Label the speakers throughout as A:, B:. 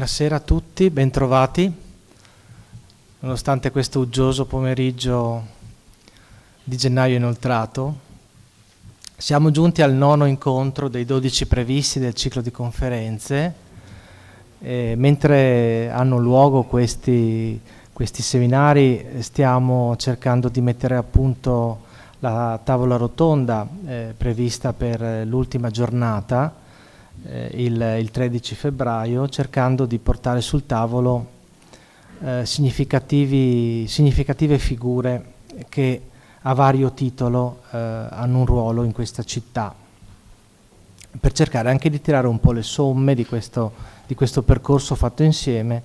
A: Buonasera a tutti, bentrovati. Nonostante questo uggioso pomeriggio di gennaio inoltrato, siamo giunti al 9° incontro dei 12 previsti del ciclo di conferenze. Mentre hanno luogo questi seminari, stiamo cercando di mettere a punto la tavola rotonda prevista per l'ultima giornata, il 13 febbraio, cercando di portare sul tavolo significative figure che a vario titolo hanno un ruolo in questa città, per cercare anche di tirare un po' le somme di questo percorso fatto insieme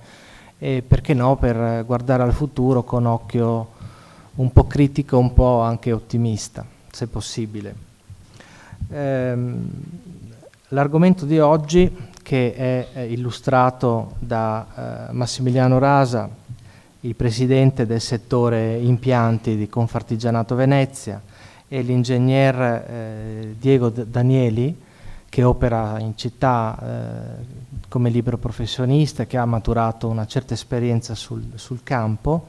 A: e, perché no, per guardare al futuro con occhio un po' critico, un po' anche ottimista, se possibile. L'argomento di oggi, che è illustrato da Massimiliano Rasa, il presidente del settore impianti di Confartigianato Venezia, e l'ingegner Diego Danieli, che opera in città come libero professionista, che ha maturato una certa esperienza sul campo,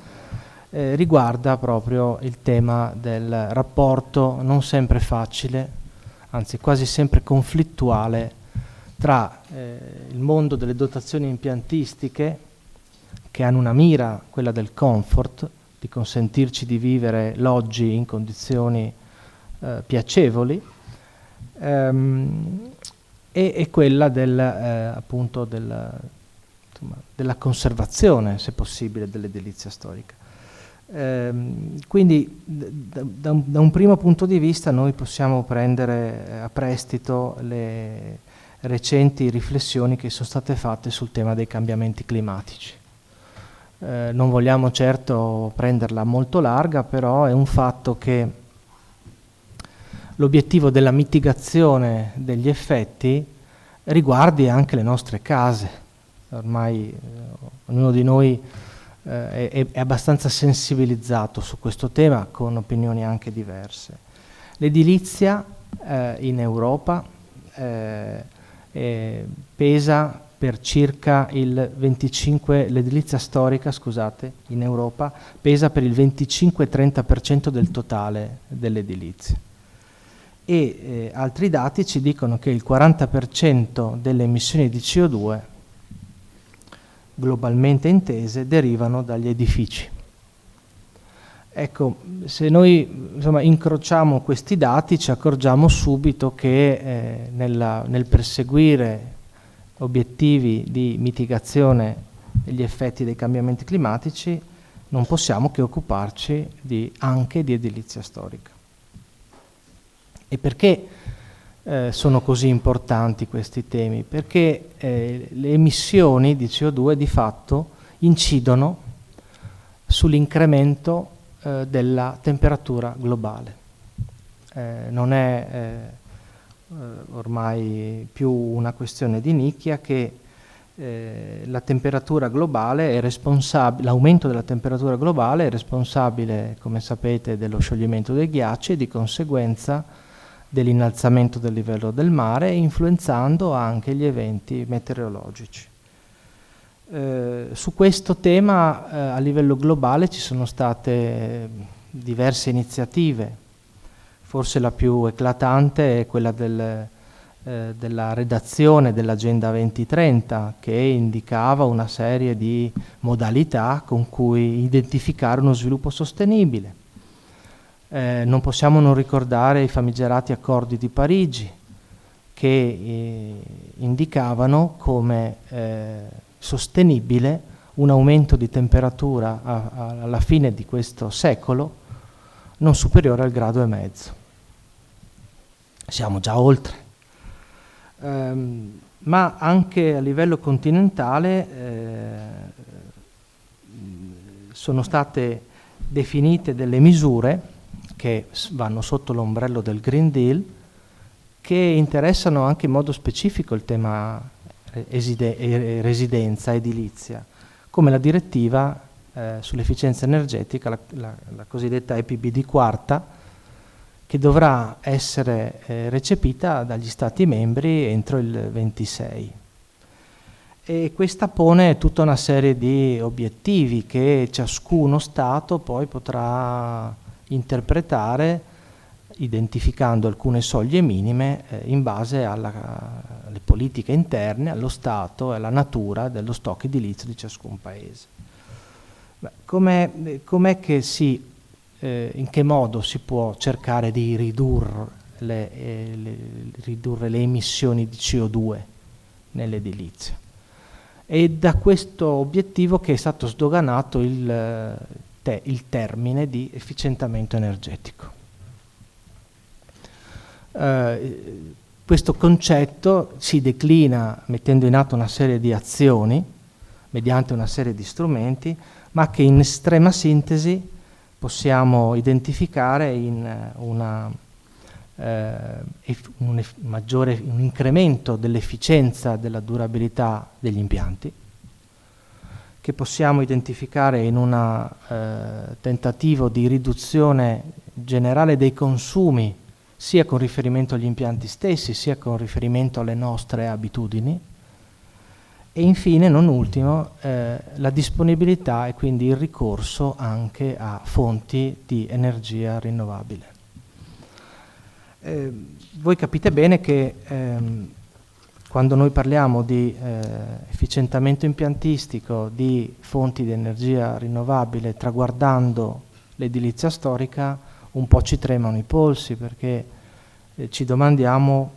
A: riguarda proprio il tema del rapporto non sempre facile, anzi quasi sempre conflittuale, tra il mondo delle dotazioni impiantistiche, che hanno una mira, quella del comfort, di consentirci di vivere l'oggi in condizioni piacevoli, e quella appunto della conservazione, se possibile, dell'edilizia storica. Quindi da un primo punto di vista noi possiamo prendere a prestito le recenti riflessioni che sono state fatte sul tema dei cambiamenti climatici. Non vogliamo certo prenderla molto larga, però è un fatto che l'obiettivo della mitigazione degli effetti riguardi anche le nostre case. Ormai ognuno di noi è abbastanza sensibilizzato su questo tema, con opinioni anche diverse. L'edilizia in Europa pesa per circa l'edilizia storica, scusate, in Europa pesa per il 25-30% del totale dell'edilizia. E altri dati ci dicono che il 40% delle emissioni di CO2 globalmente intese derivano dagli edifici. Ecco, se noi incrociamo questi dati ci accorgiamo subito che nel perseguire obiettivi di mitigazione degli effetti dei cambiamenti climatici non possiamo che occuparci anche di edilizia storica. E perché sono così importanti questi temi? Perché le emissioni di CO2 di fatto incidono sull'incremento della temperatura globale. Non è ormai più una questione di nicchia che la temperatura globale è responsabile, l'aumento della temperatura globale è responsabile, come sapete, dello scioglimento dei ghiacci e di conseguenza dell'innalzamento del livello del mare, influenzando anche gli eventi meteorologici. Su questo tema a livello globale ci sono state diverse iniziative. Forse la più eclatante è quella della redazione dell'Agenda 2030, che indicava una serie di modalità con cui identificare uno sviluppo sostenibile. Non possiamo non ricordare i famigerati accordi di Parigi, che indicavano come sostenibile un aumento di temperatura alla fine di questo secolo non superiore al 1,5 gradi. Siamo già oltre. Ma anche a livello continentale sono state definite delle misure che vanno sotto l'ombrello del Green Deal, che interessano anche in modo specifico il tema residenza edilizia, come la direttiva sull'efficienza energetica, la cosiddetta EPBD quarta, che dovrà essere recepita dagli Stati membri entro il 26. e questa pone tutta una serie di obiettivi che ciascuno Stato poi potrà interpretare identificando alcune soglie minime in base alle politiche interne, allo Stato e alla natura dello stock edilizio di ciascun Paese. Com'è che in che modo si può cercare di ridurre le emissioni di CO2 nell'edilizia? È da questo obiettivo che è stato sdoganato il termine di efficientamento energetico. Questo concetto si declina mettendo in atto una serie di azioni mediante una serie di strumenti, ma che in estrema sintesi possiamo identificare in un incremento dell'efficienza, della durabilità degli impianti, che possiamo identificare in un tentativo di riduzione generale dei consumi, sia con riferimento agli impianti stessi, sia con riferimento alle nostre abitudini, e infine, non ultimo, la disponibilità e quindi il ricorso anche a fonti di energia rinnovabile. Voi capite bene che quando noi parliamo di efficientamento impiantistico, di fonti di energia rinnovabile, traguardando l'edilizia storica, un po' ci tremano i polsi, perché ci domandiamo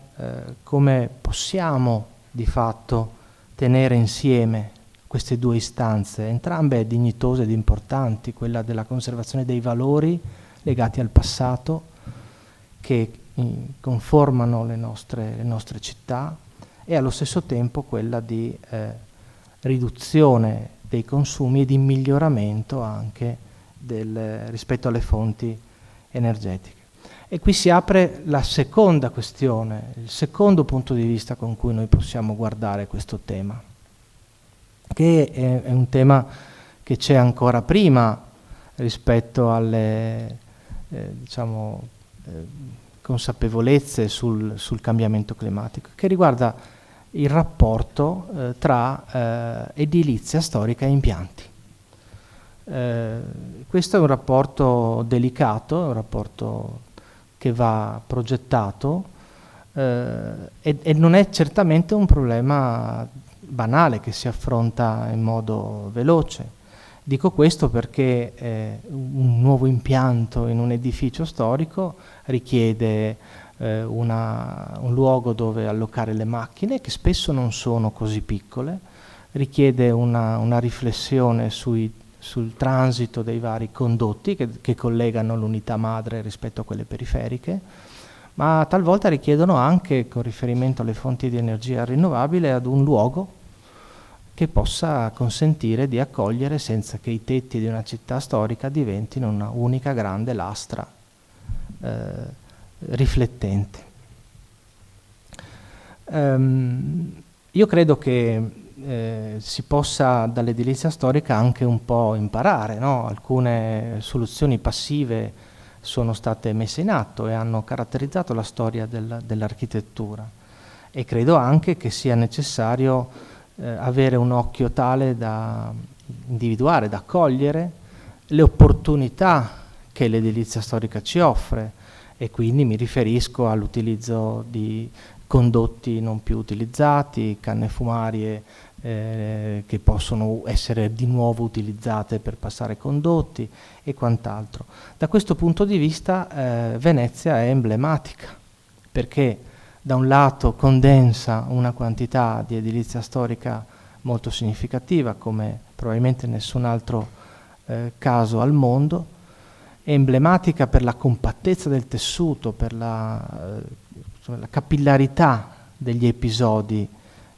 A: come possiamo di fatto tenere insieme queste due istanze, entrambe dignitose ed importanti, quella della conservazione dei valori legati al passato che conformano le nostre città, e allo stesso tempo quella di riduzione dei consumi e di miglioramento anche rispetto alle fonti energetiche. E qui si apre la seconda questione, il secondo punto di vista con cui noi possiamo guardare questo tema, che è un tema che c'è ancora prima rispetto alle consapevolezze sul cambiamento climatico, che riguarda il rapporto tra edilizia storica e impianti. Questo è un rapporto delicato, è un rapporto che va progettato e non è certamente un problema banale che si affronta in modo veloce. Dico questo perché un nuovo impianto in un edificio storico richiede un luogo dove allocare le macchine, che spesso non sono così piccole, richiede una riflessione sul transito dei vari condotti che collegano l'unità madre rispetto a quelle periferiche, ma talvolta richiedono anche, con riferimento alle fonti di energia rinnovabile, ad un luogo che possa consentire di accogliere senza che i tetti di una città storica diventino una unica grande lastra riflettente. Io credo che si possa dall'edilizia storica anche un po' imparare, no? Alcune soluzioni passive sono state messe in atto e hanno caratterizzato la storia dell'architettura, e credo anche che sia necessario avere un occhio tale da individuare, da cogliere le opportunità che l'edilizia storica ci offre, e quindi mi riferisco all'utilizzo di condotti non più utilizzati, canne fumarie che possono essere di nuovo utilizzate per passare condotti e quant'altro. Da questo punto di vista Venezia è emblematica, perché da un lato condensa una quantità di edilizia storica molto significativa, come probabilmente nessun altro caso al mondo, è emblematica per la compattezza del tessuto, per la capillarità degli episodi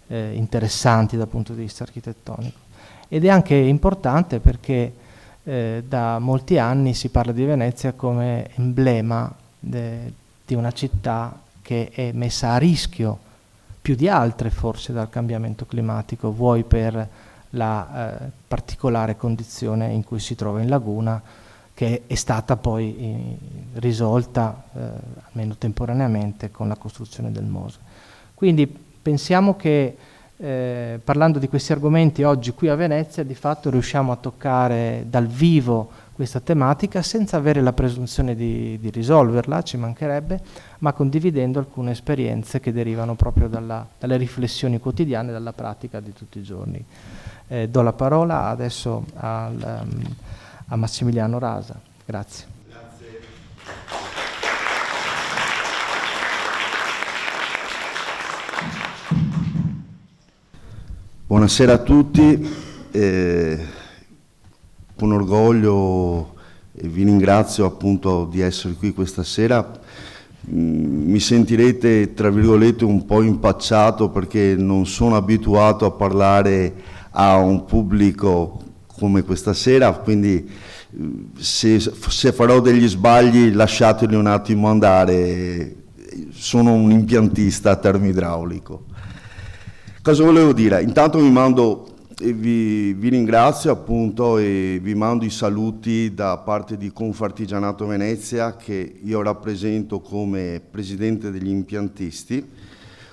A: interessanti dal punto di vista architettonico, ed è anche importante perché da molti anni si parla di Venezia come emblema di una città che è messa a rischio più di altre forse dal cambiamento climatico, vuoi per la particolare condizione in cui si trova in laguna, che è stata poi risolta, almeno temporaneamente, con la costruzione del Mose. Quindi pensiamo che parlando di questi argomenti oggi qui a Venezia, di fatto riusciamo a toccare dal vivo questa tematica senza avere la presunzione di risolverla, ci mancherebbe, ma condividendo alcune esperienze che derivano proprio dalle riflessioni quotidiane, dalla pratica di tutti i giorni. Do la parola adesso a Massimiliano Rasa. Grazie.
B: Buonasera a tutti, con orgoglio vi ringrazio appunto di essere qui questa sera. Mi sentirete tra virgolette un po' impacciato perché non sono abituato a parlare a un pubblico come questa sera, quindi se farò degli sbagli lasciateli un attimo andare, sono un impiantista termoidraulico. Cosa volevo dire? Intanto vi ringrazio appunto e vi mando i saluti da parte di Confartigianato Venezia, che io rappresento come presidente degli impiantisti.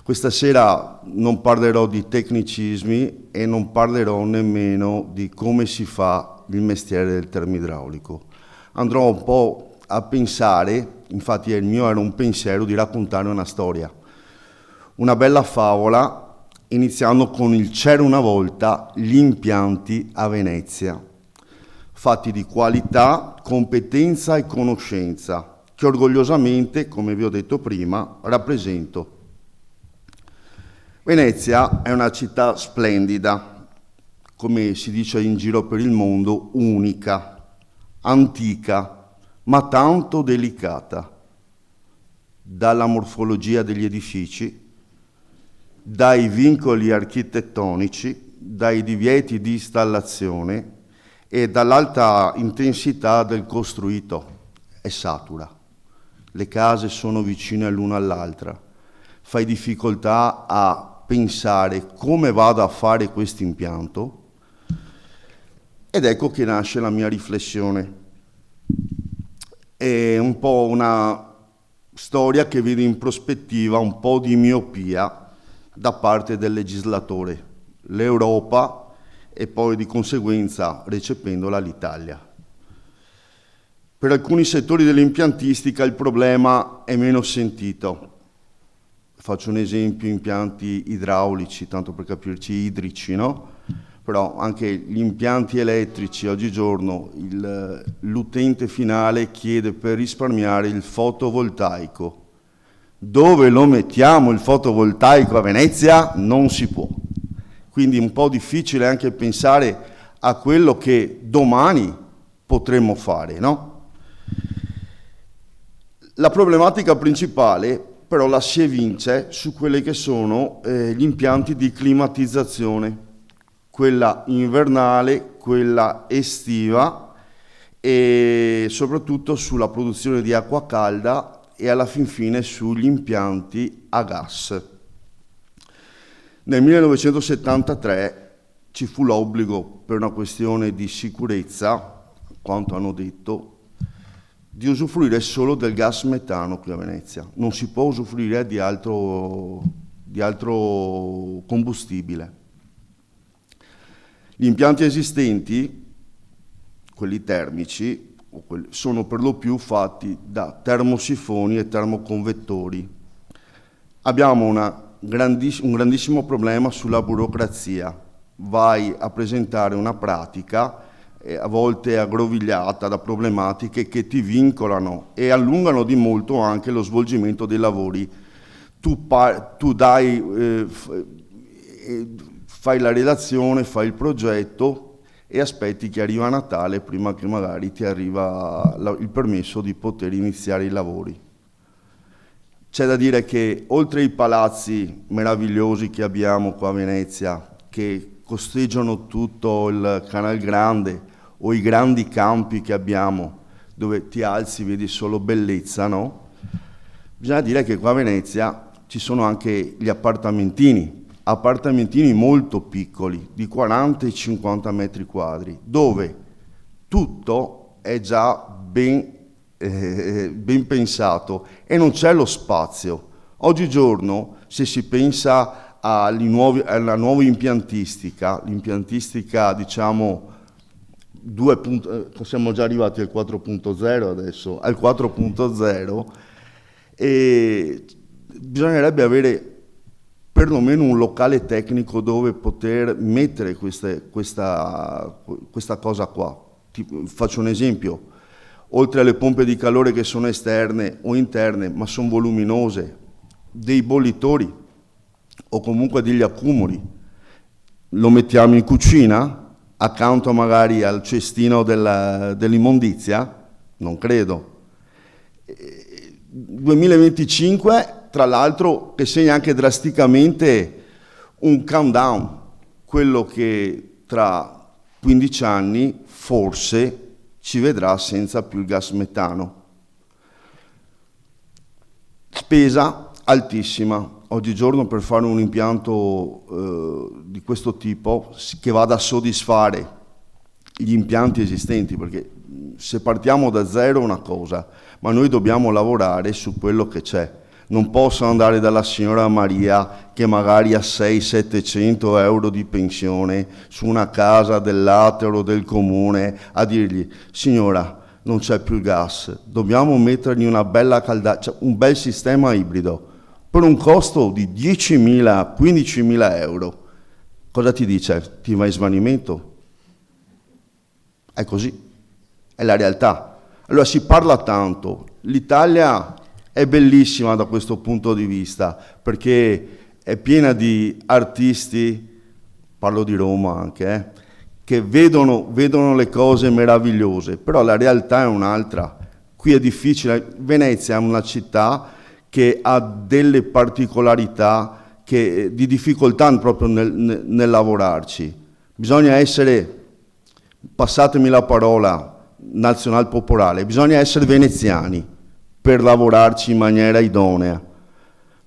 B: Questa sera non parlerò di tecnicismi e non parlerò nemmeno di come si fa il mestiere del termoidraulico. Andrò un po' a pensare, infatti il mio era un pensiero di raccontare una storia, una bella favola, iniziando con il C'era una volta, gli impianti a Venezia, fatti di qualità, competenza e conoscenza, che orgogliosamente, come vi ho detto prima, rappresento. Venezia è una città splendida, come si dice in giro per il mondo, unica, antica, ma tanto delicata, dalla morfologia degli edifici, dai vincoli architettonici, dai divieti di installazione e dall'alta intensità del costruito. È satura. Le case sono vicine l'una all'altra. Fai difficoltà a pensare come vado a fare questo impianto, ed ecco che nasce la mia riflessione. È un po' una storia che vede in prospettiva un po' di miopia da parte del legislatore, l'Europa e poi di conseguenza recependola l'Italia. Per alcuni settori dell'impiantistica il problema è meno sentito. Faccio un esempio: impianti idraulici, tanto per capirci, idrici, no? Però anche gli impianti elettrici oggigiorno l'utente finale chiede per risparmiare il fotovoltaico. Dove lo mettiamo il fotovoltaico a Venezia? Non si può. Quindi è un po' difficile anche pensare a quello che domani potremmo fare, no? La problematica principale però la si evince su quelli che sono gli impianti di climatizzazione, quella invernale, quella estiva e soprattutto sulla produzione di acqua calda e alla fin fine sugli impianti a gas. Nel 1973 ci fu l'obbligo, per una questione di sicurezza, quanto hanno detto, di usufruire solo del gas metano qui a Venezia. Non si può usufruire di altro combustibile. Gli impianti esistenti, quelli termici, sono per lo più fatti da termosifoni e termoconvettori. Abbiamo un grandissimo problema sulla burocrazia. Vai a presentare una pratica, a volte aggrovigliata da problematiche che ti vincolano e allungano di molto anche lo svolgimento dei lavori. Tu fai la redazione, fai il progetto e aspetti che arriva Natale prima che magari ti arriva il permesso di poter iniziare i lavori. C'è da dire che oltre ai palazzi meravigliosi che abbiamo qua a Venezia, che costeggiano tutto il Canal Grande, o i grandi campi che abbiamo, dove ti alzi e vedi solo bellezza, no? Bisogna dire che qua a Venezia ci sono anche gli appartamentini molto piccoli, di 40 e 50 metri quadri, dove tutto è già ben pensato e non c'è lo spazio. Oggigiorno, se si pensa alla nuova impiantistica, l'impiantistica diciamo siamo già arrivati al 4.0 adesso, al 4.0, e bisognerebbe avere perlomeno un locale tecnico dove poter mettere questa cosa qua. Faccio un esempio: oltre alle pompe di calore che sono esterne o interne ma sono voluminose, dei bollitori o comunque degli accumuli, lo mettiamo in cucina accanto magari al cestino dell'immondizia? Non credo. 2025, tra l'altro, che segna anche drasticamente un countdown, quello che tra 15 anni forse ci vedrà senza più il gas metano. Spesa altissima. Oggigiorno per fare un impianto di questo tipo che vada a soddisfare gli impianti esistenti, perché se partiamo da zero è una cosa, ma noi dobbiamo lavorare su quello che c'è. Non posso andare dalla signora Maria che magari ha 600-700 euro di pensione su una casa dell'atero del comune a dirgli: signora, non c'è più il gas, dobbiamo mettergli una bella cioè un bel sistema ibrido per un costo di 10.000-15.000 euro. Cosa ti dice? Ti va in svanimento? È così, è la realtà. Allora si parla tanto, l'Italia è bellissima da questo punto di vista, perché è piena di artisti, parlo di Roma anche, che vedono le cose meravigliose, però la realtà è un'altra. Qui è difficile. Venezia è una città che ha delle particolarità di difficoltà proprio nel lavorarci. Bisogna essere, passatemi la parola, nazionalpopolare, bisogna essere veneziani per lavorarci in maniera idonea,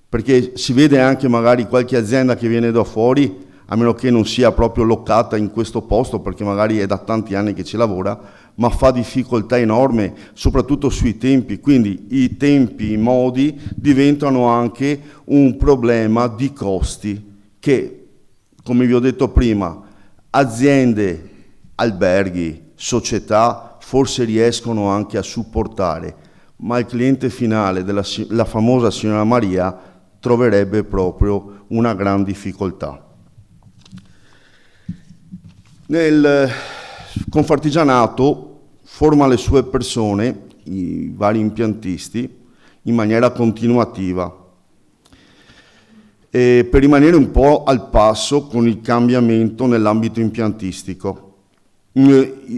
B: perché si vede anche magari qualche azienda che viene da fuori, a meno che non sia proprio locata in questo posto, perché magari è da tanti anni che ci lavora, ma fa difficoltà enorme, soprattutto sui tempi. Quindi i tempi, i modi diventano anche un problema di costi che, come vi ho detto prima, aziende, alberghi, società forse riescono anche a supportare, ma il cliente finale la famosa signora Maria troverebbe proprio una gran difficoltà. Nel Confartigianato forma le sue persone, i vari impiantisti, in maniera continuativa, per rimanere un po' al passo con il cambiamento nell'ambito impiantistico. Noi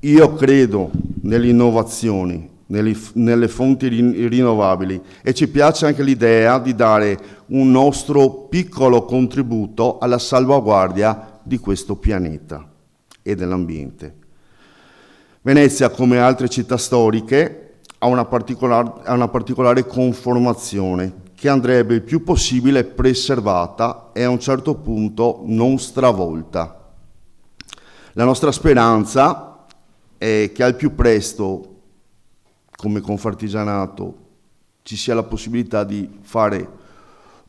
B: io credo nelle innovazioni, nelle fonti rinnovabili, e ci piace anche l'idea di dare un nostro piccolo contributo alla salvaguardia di questo pianeta e dell'ambiente. Venezia, come altre città storiche, ha una particolare conformazione che andrebbe il più possibile preservata e a un certo punto non stravolta. La nostra speranza è che al più presto, come Confartigianato, ci sia la possibilità di fare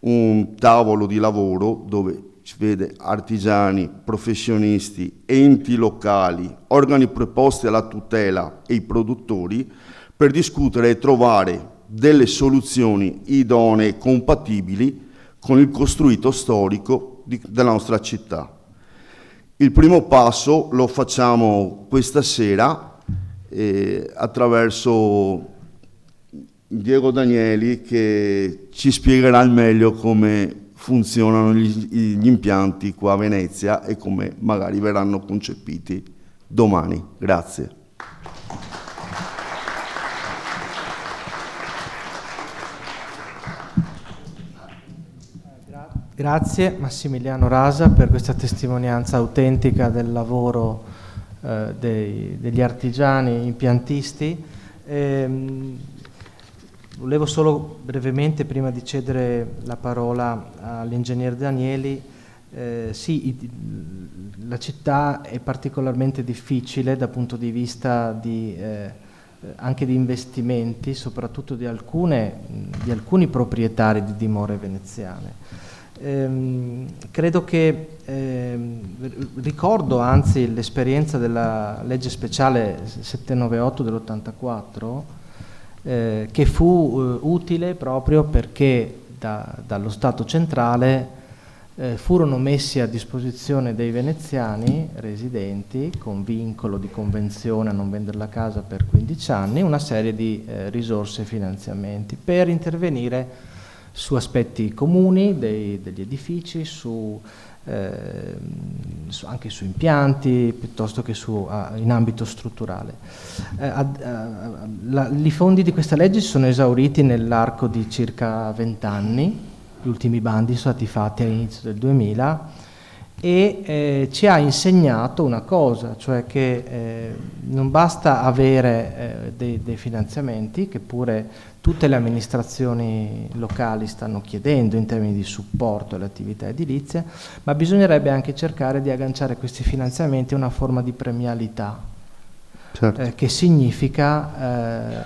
B: un tavolo di lavoro dove si vede artigiani, professionisti, enti locali, organi preposti alla tutela e i produttori per discutere e trovare delle soluzioni idonee e compatibili con il costruito storico della nostra città. Il primo passo lo facciamo questa sera attraverso Diego Danieli, che ci spiegherà al meglio come funzionano gli impianti qua a Venezia e come magari verranno concepiti domani. Grazie.
A: Grazie Massimiliano Rasa per questa testimonianza autentica del lavoro degli artigiani impiantisti. Volevo solo brevemente, prima di cedere la parola all'ingegner Danieli, sì, la città è particolarmente difficile dal punto di vista anche di investimenti, soprattutto di alcuni proprietari di dimore veneziane. Credo che ricordo anzi l'esperienza della legge speciale 798 dell'84 che fu utile proprio perché dallo Stato centrale furono messi a disposizione dei veneziani residenti con vincolo di convenzione a non vendere la casa per 15 anni una serie di risorse e finanziamenti per intervenire su aspetti comuni degli edifici, anche su impianti, piuttosto che in ambito strutturale. I fondi di questa legge si sono esauriti nell'arco di circa 20 anni, gli ultimi bandi sono stati fatti all'inizio del 2000 e ci ha insegnato una cosa, cioè che non basta avere dei finanziamenti, che pure tutte le amministrazioni locali stanno chiedendo in termini di supporto alle attività edilizie, ma bisognerebbe anche cercare di agganciare questi finanziamenti a una forma di premialità, certo. Che significa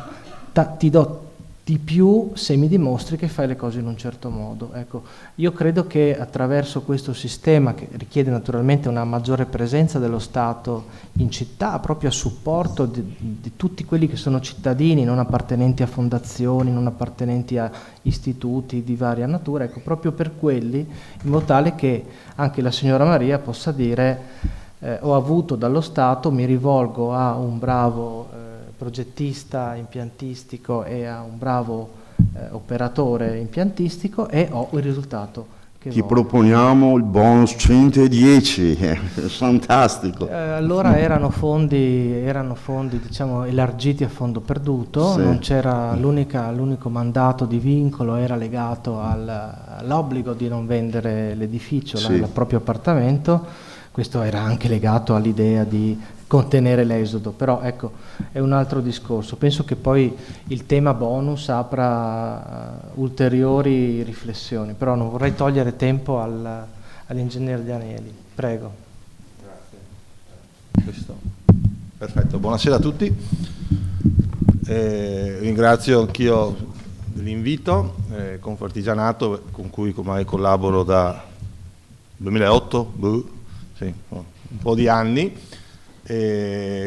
A: ti do di più se mi dimostri che fai le cose in un certo modo. Ecco, io credo che attraverso questo sistema, che richiede naturalmente una maggiore presenza dello Stato in città, proprio a supporto di tutti quelli che sono cittadini, non appartenenti a fondazioni, non appartenenti a istituti di varia natura, ecco, proprio per quelli, in modo tale che anche la signora Maria possa dire ho avuto dallo Stato, mi rivolgo a un bravo progettista impiantistico e a un bravo operatore impiantistico e ho il risultato che
B: Ti proponiamo il bonus 110, fantastico.
A: Allora erano fondi diciamo elargiti a fondo perduto, sì. Non c'era l'unico mandato di vincolo era legato all'obbligo di non vendere l'edificio, sì. Il proprio appartamento. Questo era anche legato all'idea di contenere l'esodo, però ecco, è un altro discorso. Penso che poi il tema bonus apra ulteriori riflessioni, però non vorrei togliere tempo all'ingegnere Danieli. Prego.
C: Grazie. Perfetto, buonasera a tutti. Ringrazio anch'io dell'invito, Confartigianato, con cui collaboro da 2008, sì, un po' di anni.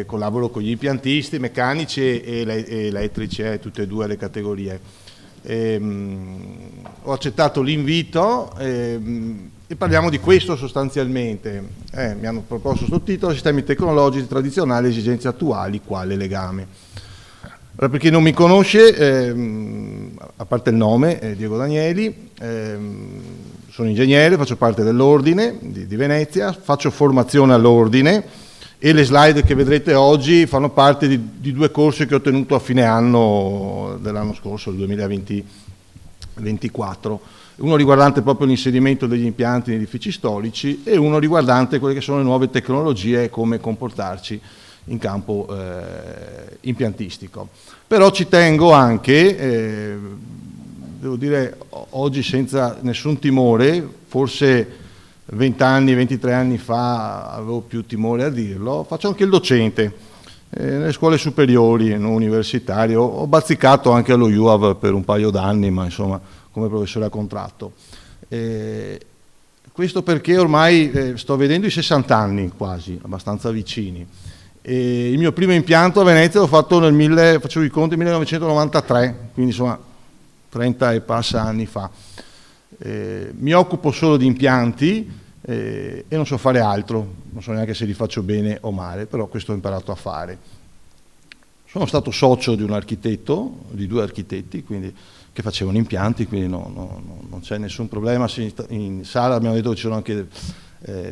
C: Collaboro con gli impiantisti, meccanici e elettrici, tutte e due le categorie. Ho accettato l'invito e parliamo di questo sostanzialmente. Mi hanno proposto sottotitolo Sistemi tecnologici tradizionali, esigenze attuali, quale legame. Allora, per chi non mi conosce, a parte il nome, Diego Danieli, sono ingegnere, faccio parte dell'Ordine di Venezia, faccio formazione all'Ordine e le slide che vedrete oggi fanno parte di due corsi che ho tenuto a fine anno dell'anno scorso, il 2024. Uno riguardante proprio l'inserimento degli impianti in edifici storici e uno riguardante quelle che sono le nuove tecnologie e come comportarci in campo impiantistico. Però ci tengo anche, devo dire oggi senza nessun timore, forse 20 anni, 23 anni fa avevo più timore a dirlo, faccio anche il docente nelle scuole superiori, non universitarie, ho bazzicato anche allo UAV per un paio d'anni, ma insomma come professore a contratto. Questo perché ormai sto vedendo i 60 anni quasi, abbastanza vicini. Il mio primo impianto a Venezia l'ho fatto facevo i conti, 1993, quindi insomma 30 e passa anni fa. Mi occupo solo di impianti e non so fare altro, non so neanche se li faccio bene o male, però questo ho imparato a fare. Sono stato socio di un architetto, di due architetti, quindi, che facevano impianti, quindi non c'è nessun problema. In sala abbiamo detto che ci sono anche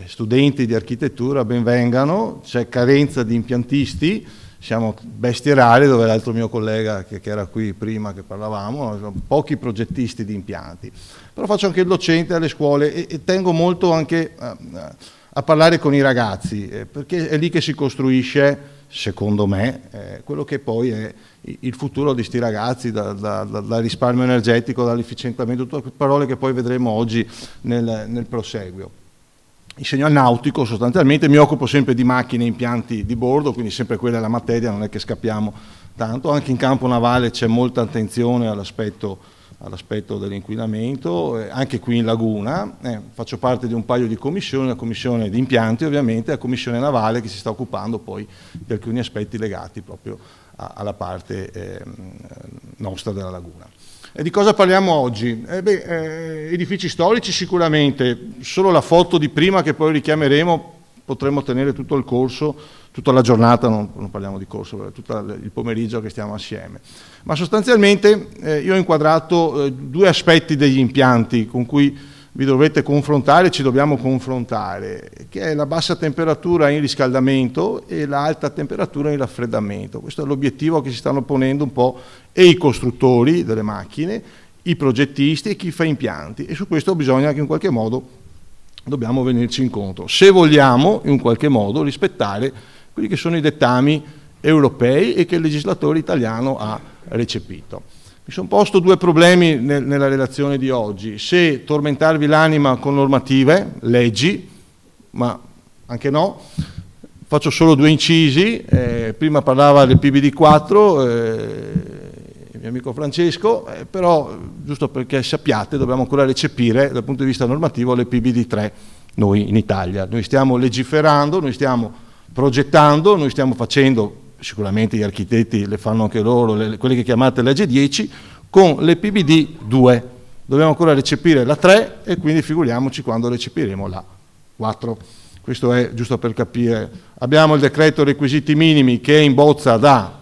C: studenti di architettura, ben vengano, c'è carenza di impiantisti, siamo bestie rare, dove l'altro mio collega che era qui prima che parlavamo, pochi progettisti di impianti. Però faccio anche il docente alle scuole e tengo molto anche a parlare con i ragazzi, perché è lì che si costruisce, secondo me, quello che poi è il futuro di sti ragazzi, dal risparmio energetico, dall'efficientamento, tutte parole che poi vedremo oggi nel proseguio. Insegno al nautico sostanzialmente, mi occupo sempre di macchine e impianti di bordo, quindi sempre quella è la materia, non è che scappiamo tanto. Anche in campo navale c'è molta attenzione all'aspetto all'aspetto dell'inquinamento, anche qui in Laguna. Faccio parte di un paio di commissioni, la commissione di impianti ovviamente, la commissione navale che si sta occupando poi di alcuni aspetti legati proprio alla parte nostra della Laguna. E di cosa parliamo oggi? Edifici storici sicuramente, solo la foto di prima che poi richiameremo potremmo tenere tutto il corso, tutta la giornata, non parliamo di corso, tutto il pomeriggio che stiamo assieme. Ma sostanzialmente io ho inquadrato due aspetti degli impianti con cui vi dovete confrontare, ci dobbiamo confrontare, che è la bassa temperatura in riscaldamento e l'alta temperatura in raffreddamento. Questo è l'obiettivo che si stanno ponendo un po' e i costruttori delle macchine, i progettisti e chi fa impianti, e su questo bisogna che in qualche modo dobbiamo venirci incontro, se vogliamo in qualche modo rispettare quelli che sono i dettami europei e che il legislatore italiano ha recepito. Mi sono posto due problemi nella relazione di oggi: se tormentarvi l'anima con normative, leggi, ma anche no. Faccio solo due incisi. Prima parlava del PBD4, il mio amico Francesco, però giusto perché sappiate dobbiamo ancora recepire dal punto di vista normativo le PBD3 noi in Italia. Noi stiamo legiferando, noi stiamo progettando, noi stiamo facendo, sicuramente gli architetti le fanno anche loro, quelle che chiamate legge 10, con le PBD2. Dobbiamo ancora recepire la 3 e quindi figuriamoci quando recepiremo la 4. Questo è giusto per capire. Abbiamo il decreto requisiti minimi che è in bozza da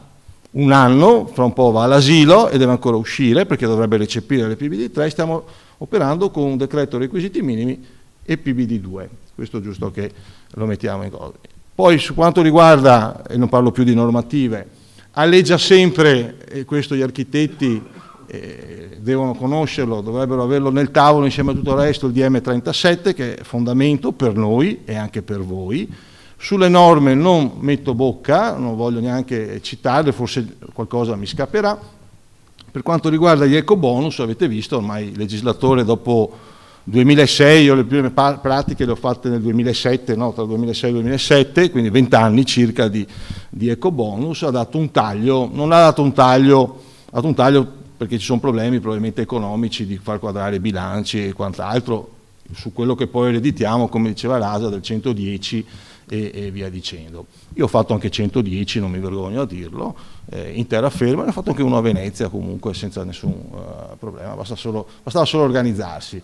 C: un anno, fra un po' va all'asilo e deve ancora uscire perché dovrebbe recepire le PBD3. Stiamo operando con un decreto requisiti minimi e PBD2. Questo è giusto che lo mettiamo in cosa. Poi su quanto riguarda, e non parlo più di normative, alleggia sempre, e questo gli architetti devono conoscerlo, dovrebbero averlo nel tavolo insieme a tutto il resto, il DM37, che è fondamento per noi e anche per voi. Sulle norme non metto bocca, non voglio neanche citarle, forse qualcosa mi scapperà. Per quanto riguarda gli ecobonus, avete visto, ormai il legislatore dopo 2006, io le prime pratiche le ho fatte nel 2007, no? Tra il 2006 e il 2007, quindi 20 anni circa di ecobonus, ha dato un taglio, non ha dato un taglio, ha dato un taglio perché ci sono problemi probabilmente economici di far quadrare bilanci e quant'altro, su quello che poi ereditiamo, come diceva Rasa, del 110 e via dicendo. Io ho fatto anche 110, non mi vergogno a dirlo, in terraferma, ne ho fatto anche uno a Venezia comunque senza nessun problema, bastava solo organizzarsi.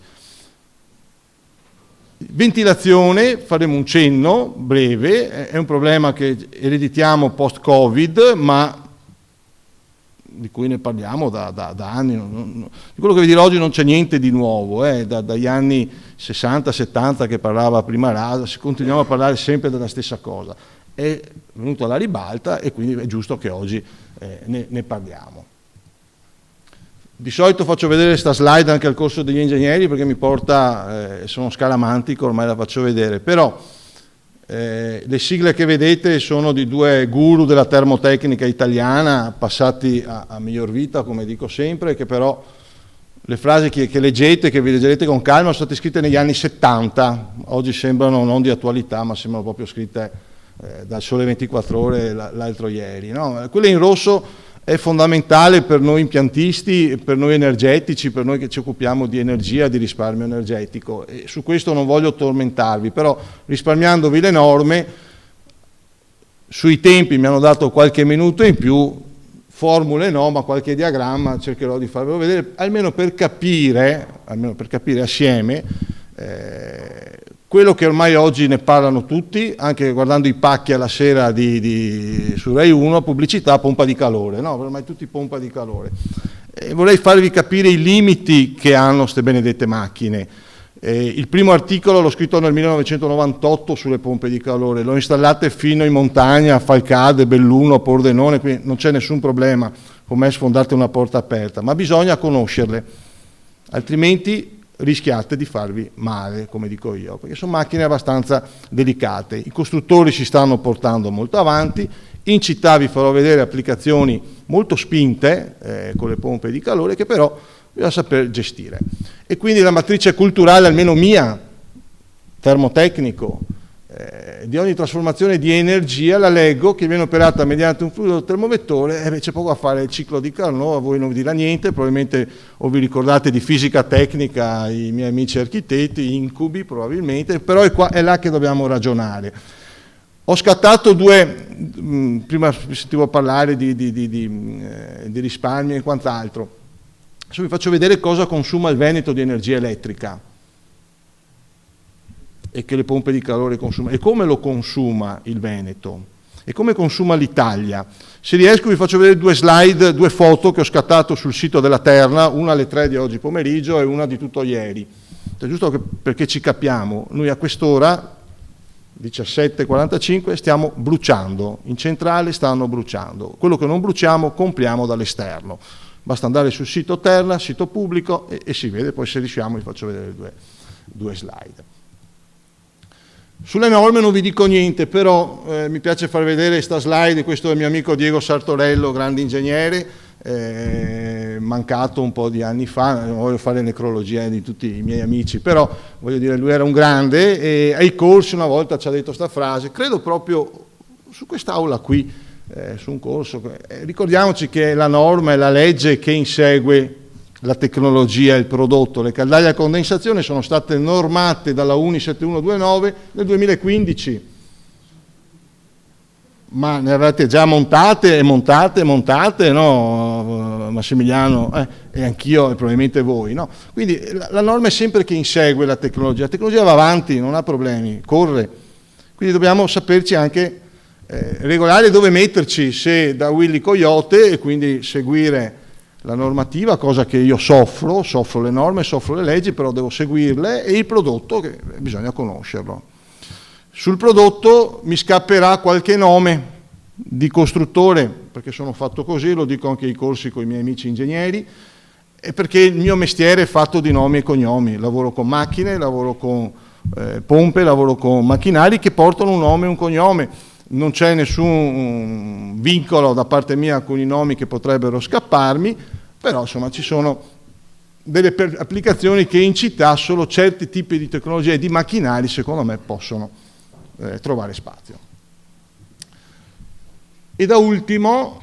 C: Ventilazione, faremo un cenno breve, è un problema che ereditiamo post-Covid, ma di cui ne parliamo da anni. Di quello che vi dirò oggi non c'è niente di nuovo, dagli anni 60-70 che parlava prima Rasa, continuiamo a parlare sempre della stessa cosa. È venuto alla ribalta e quindi è giusto che oggi ne parliamo. Di solito faccio vedere questa slide anche al corso degli ingegneri perché mi porta, sono scaramantico, ormai la faccio vedere, però le sigle che vedete sono di due guru della termotecnica italiana passati a miglior vita, come dico sempre, che però le frasi che leggete, che vi leggerete con calma, sono state scritte negli anni 70, oggi sembrano non di attualità ma sembrano proprio scritte dal Sole 24 Ore l'altro ieri, no? Quelle in rosso è fondamentale per noi impiantisti, per noi energetici, per noi che ci occupiamo di energia, di risparmio energetico. E su questo non voglio tormentarvi, però risparmiandovi le norme, sui tempi mi hanno dato qualche minuto in più, formule no, ma qualche diagramma cercherò di farvelo vedere, almeno per capire assieme quello che ormai oggi ne parlano tutti, anche guardando i pacchi alla sera su Rai 1, pubblicità pompa di calore, no? Ormai tutti pompa di calore. Vorrei farvi capire i limiti che hanno queste benedette macchine. Il primo articolo l'ho scritto nel 1998 sulle pompe di calore, l'ho installate fino in montagna, a Falcade, Belluno, a Pordenone, quindi non c'è nessun problema con me sfondate una porta aperta, ma bisogna conoscerle, altrimenti rischiate di farvi male, come dico io, perché sono macchine abbastanza delicate. I costruttori si stanno portando molto avanti, in città vi farò vedere applicazioni molto spinte con le pompe di calore che però bisogna saper gestire. E quindi la matrice culturale, almeno mia, termotecnico, di ogni trasformazione di energia, la leggo, che viene operata mediante un fluido termovettore, c'è poco a fare, il ciclo di Carnot, a voi non vi dirà niente, probabilmente o vi ricordate di fisica tecnica, i miei amici architetti, incubi probabilmente, però è là che dobbiamo ragionare. Ho scattato prima sentivo parlare di risparmio e quant'altro, adesso vi faccio vedere cosa consuma il Veneto di energia elettrica e che le pompe di calore consumano, e come lo consuma il Veneto, e come consuma l'Italia. Se riesco vi faccio vedere 2 slide, 2 foto che ho scattato sul sito della Terna, una alle 3 di oggi pomeriggio e una di tutto ieri. Giusto perché ci capiamo, noi a quest'ora, 17:45, stiamo bruciando, in centrale stanno bruciando, quello che non bruciamo compriamo dall'esterno. Basta andare sul sito Terna, sito pubblico, e si vede, poi se riusciamo vi faccio vedere 2 slide. Sulle norme non vi dico niente, però mi piace far vedere questa slide, questo è il mio amico Diego Sartorello, grande ingegnere, mancato un po' di anni fa, non voglio fare necrologia di tutti i miei amici, però voglio dire, lui era un grande, e ai corsi una volta ci ha detto questa frase, credo proprio su quest'aula qui, su un corso, ricordiamoci che la norma è la legge che insegue la tecnologia e il prodotto. Le caldaie a condensazione sono state normate dalla UNI 7129 nel 2015, ma ne avete già montate, no Massimiliano, e anch'io e probabilmente voi, no? Quindi la norma è sempre che insegue la tecnologia va avanti, non ha problemi, corre, quindi dobbiamo saperci anche regolare dove metterci, se da Willy Coyote, e quindi seguire la normativa, cosa che io soffro le norme, soffro le leggi, però devo seguirle, e il prodotto che bisogna conoscerlo. Sul prodotto mi scapperà qualche nome di costruttore, perché sono fatto così, lo dico anche ai corsi con i miei amici ingegneri, e perché il mio mestiere è fatto di nomi e cognomi, lavoro con macchine, lavoro con pompe, lavoro con macchinari che portano un nome e un cognome. Non c'è nessun vincolo da parte mia con i nomi che potrebbero scapparmi, però insomma ci sono delle applicazioni che in città solo certi tipi di tecnologie e di macchinari secondo me possono trovare spazio. E da ultimo,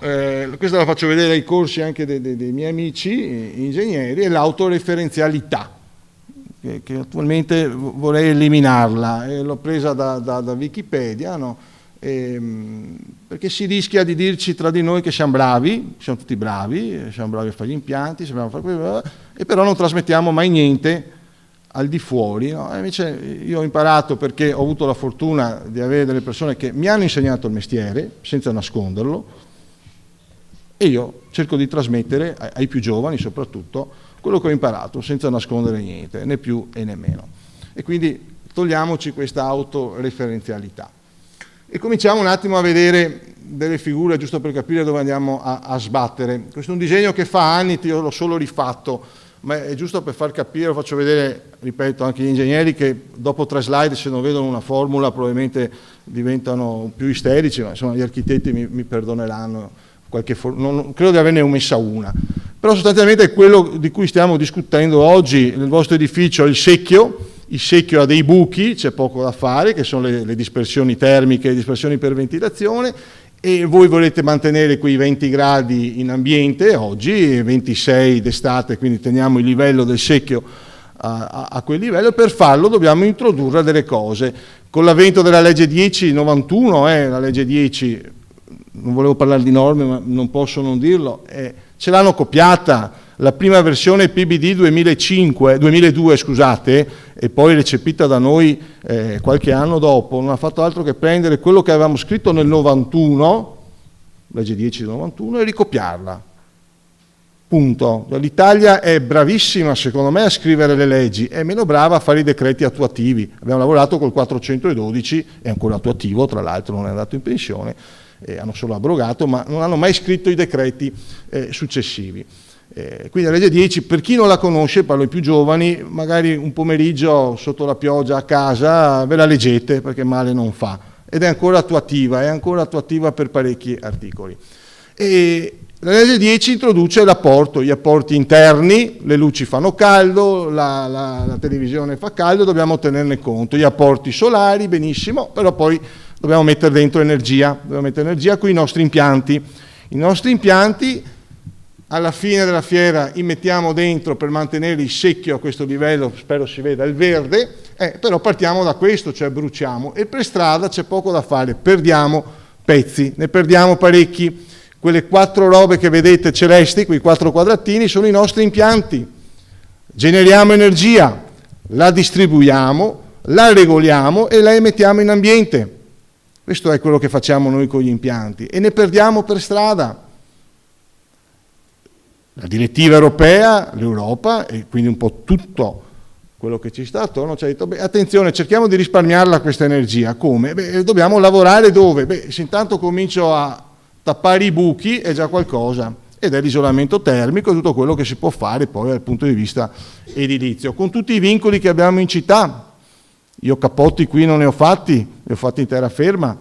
C: questa la faccio vedere ai corsi anche dei miei amici ingegneri, è l'autoreferenzialità, che attualmente vorrei eliminarla, l'ho presa da Wikipedia, no? Perché si rischia di dirci tra di noi che siamo bravi, siamo tutti bravi, siamo bravi a fare gli impianti, siamo bravi a fare quello, e però non trasmettiamo mai niente al di fuori, no? Invece io ho imparato, perché ho avuto la fortuna di avere delle persone che mi hanno insegnato il mestiere senza nasconderlo, e io cerco di trasmettere ai più giovani soprattutto quello che ho imparato senza nascondere niente, né più e né meno, e quindi togliamoci questa autoreferenzialità. E cominciamo un attimo a vedere delle figure, giusto per capire dove andiamo a sbattere. Questo è un disegno che fa anni, io l'ho solo rifatto, ma è giusto per far capire, lo faccio vedere, ripeto, anche gli ingegneri che dopo 3 slide, se non vedono una formula, probabilmente diventano più isterici, ma insomma gli architetti mi perdoneranno, non credo di averne omessa una. Però sostanzialmente è quello di cui stiamo discutendo oggi. Nel vostro edificio il secchio ha dei buchi, c'è poco da fare, che sono le dispersioni termiche, le dispersioni per ventilazione, e voi volete mantenere quei 20 gradi in ambiente oggi, 26 d'estate, quindi teniamo il livello del secchio a quel livello. Per farlo dobbiamo introdurre delle cose. Con l'avvento della legge 1091, la legge 10, non volevo parlare di norme ma non posso non dirlo, ce l'hanno copiata. La prima versione PBD 2002, scusate, e poi recepita da noi qualche anno dopo, non ha fatto altro che prendere quello che avevamo scritto nel 91, legge 10 del 91, e ricopiarla. Punto. L'Italia è bravissima, secondo me, a scrivere le leggi, è meno brava a fare i decreti attuativi. Abbiamo lavorato col 412, è ancora attuativo, tra l'altro non è andato in pensione, hanno solo abrogato, ma non hanno mai scritto i decreti successivi. Quindi la legge 10, per chi non la conosce, parlo ai più giovani, magari un pomeriggio sotto la pioggia a casa ve la leggete, perché male non fa, ed è ancora attuativa per parecchi articoli. E L'energia 10 introduce l'apporto, gli apporti interni, le luci fanno caldo, la televisione fa caldo, dobbiamo tenerne conto, gli apporti solari, benissimo, però poi dobbiamo mettere dentro energia, con i nostri impianti. I nostri impianti alla fine della fiera li mettiamo dentro per mantenere il secchio a questo livello, spero si veda il verde, però partiamo da questo, cioè bruciamo, e per strada c'è poco da fare, perdiamo pezzi, ne perdiamo parecchi. Quelle 4 robe che vedete celesti, quei 4 quadratini, sono i nostri impianti. Generiamo energia, la distribuiamo, la regoliamo e la emettiamo in ambiente. Questo è quello che facciamo noi con gli impianti e ne perdiamo per strada. La direttiva europea, l'Europa e quindi un po' tutto quello che ci sta attorno ci ha detto, attenzione, cerchiamo di risparmiarla questa energia. Come? Dobbiamo lavorare dove? Se intanto comincio a tappare i buchi è già qualcosa, ed è l'isolamento termico e tutto quello che si può fare poi dal punto di vista edilizio, con tutti i vincoli che abbiamo in città. Io cappotti qui non ne ho fatti, li ho fatti in terraferma,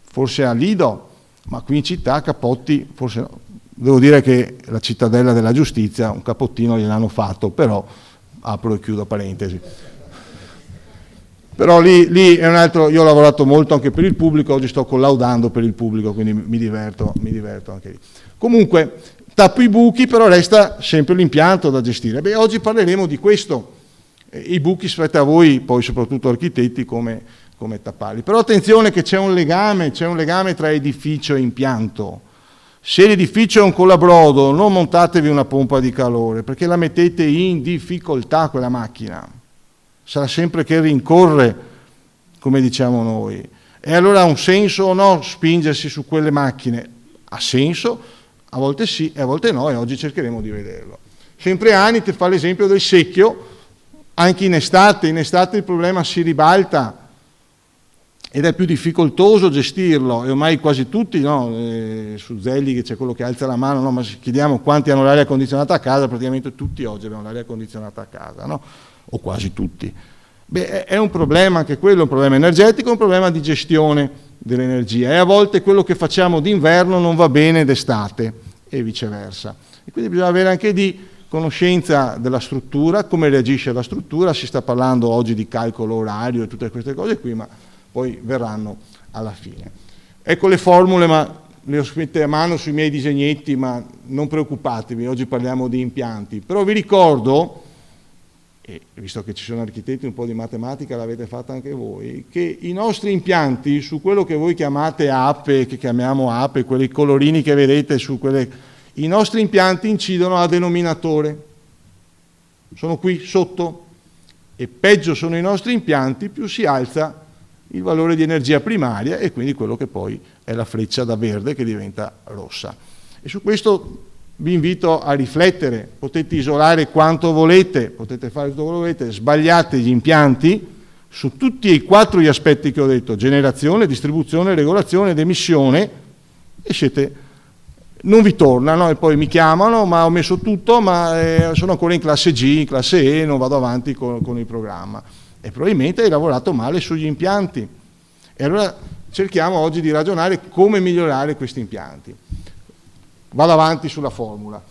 C: forse a Lido, ma qui in città cappotti, forse no. Devo dire che la cittadella della giustizia un cappottino gliel'hanno fatto, però apro e chiudo parentesi. Però lì è un altro, io ho lavorato molto anche per il pubblico, oggi sto collaudando per il pubblico, quindi mi diverto anche lì. Comunque, tappo i buchi, però resta sempre l'impianto da gestire. Oggi parleremo di questo, i buchi spetta a voi, poi soprattutto architetti, come tapparli. Però attenzione che c'è un legame tra edificio e impianto. Se l'edificio è un colabrodo, non montatevi una pompa di calore, perché la mettete in difficoltà quella macchina. Sarà sempre che rincorre, come diciamo noi. E allora ha un senso o no spingersi su quelle macchine? Ha senso, a volte sì e a volte no, e oggi cercheremo di vederlo. Sempre Anit fa l'esempio del secchio, anche in estate il problema si ribalta ed è più difficoltoso gestirlo, e ormai quasi tutti, no? Su Zelli che c'è quello che alza la mano, no? Ma se chiediamo quanti hanno l'aria condizionata a casa, praticamente tutti oggi abbiamo l'aria condizionata a casa, no? O quasi tutti. È un problema anche quello, un problema energetico, un problema di gestione dell'energia, e a volte quello che facciamo d'inverno non va bene d'estate e viceversa, e quindi bisogna avere anche di conoscenza della struttura, come reagisce la struttura. Si sta parlando oggi di calcolo orario e tutte queste cose qui, ma poi verranno alla fine. Ecco le formule, ma le ho scritte a mano sui miei disegnetti, ma non preoccupatevi, oggi parliamo di impianti. Però vi ricordo, e visto che ci sono architetti, un po' di matematica l'avete fatta anche voi, che i nostri impianti, su quello che voi chiamate ape, che chiamiamo ape, quei colorini che vedete su quelle, i nostri impianti incidono a denominatore, sono qui sotto, e peggio sono i nostri impianti, più si alza il valore di energia primaria e quindi quello che poi è la freccia da verde che diventa rossa. E su questo vi invito a riflettere, potete isolare quanto volete, potete fare tutto quello che volete, sbagliate gli impianti su tutti e 4 gli aspetti che ho detto, generazione, distribuzione, regolazione ed emissione, e siete, non vi tornano e poi mi chiamano, ma ho messo tutto, ma sono ancora in classe G, in classe E, non vado avanti con il programma. E probabilmente hai lavorato male sugli impianti. E allora cerchiamo oggi di ragionare come migliorare questi impianti. Vado avanti sulla formula.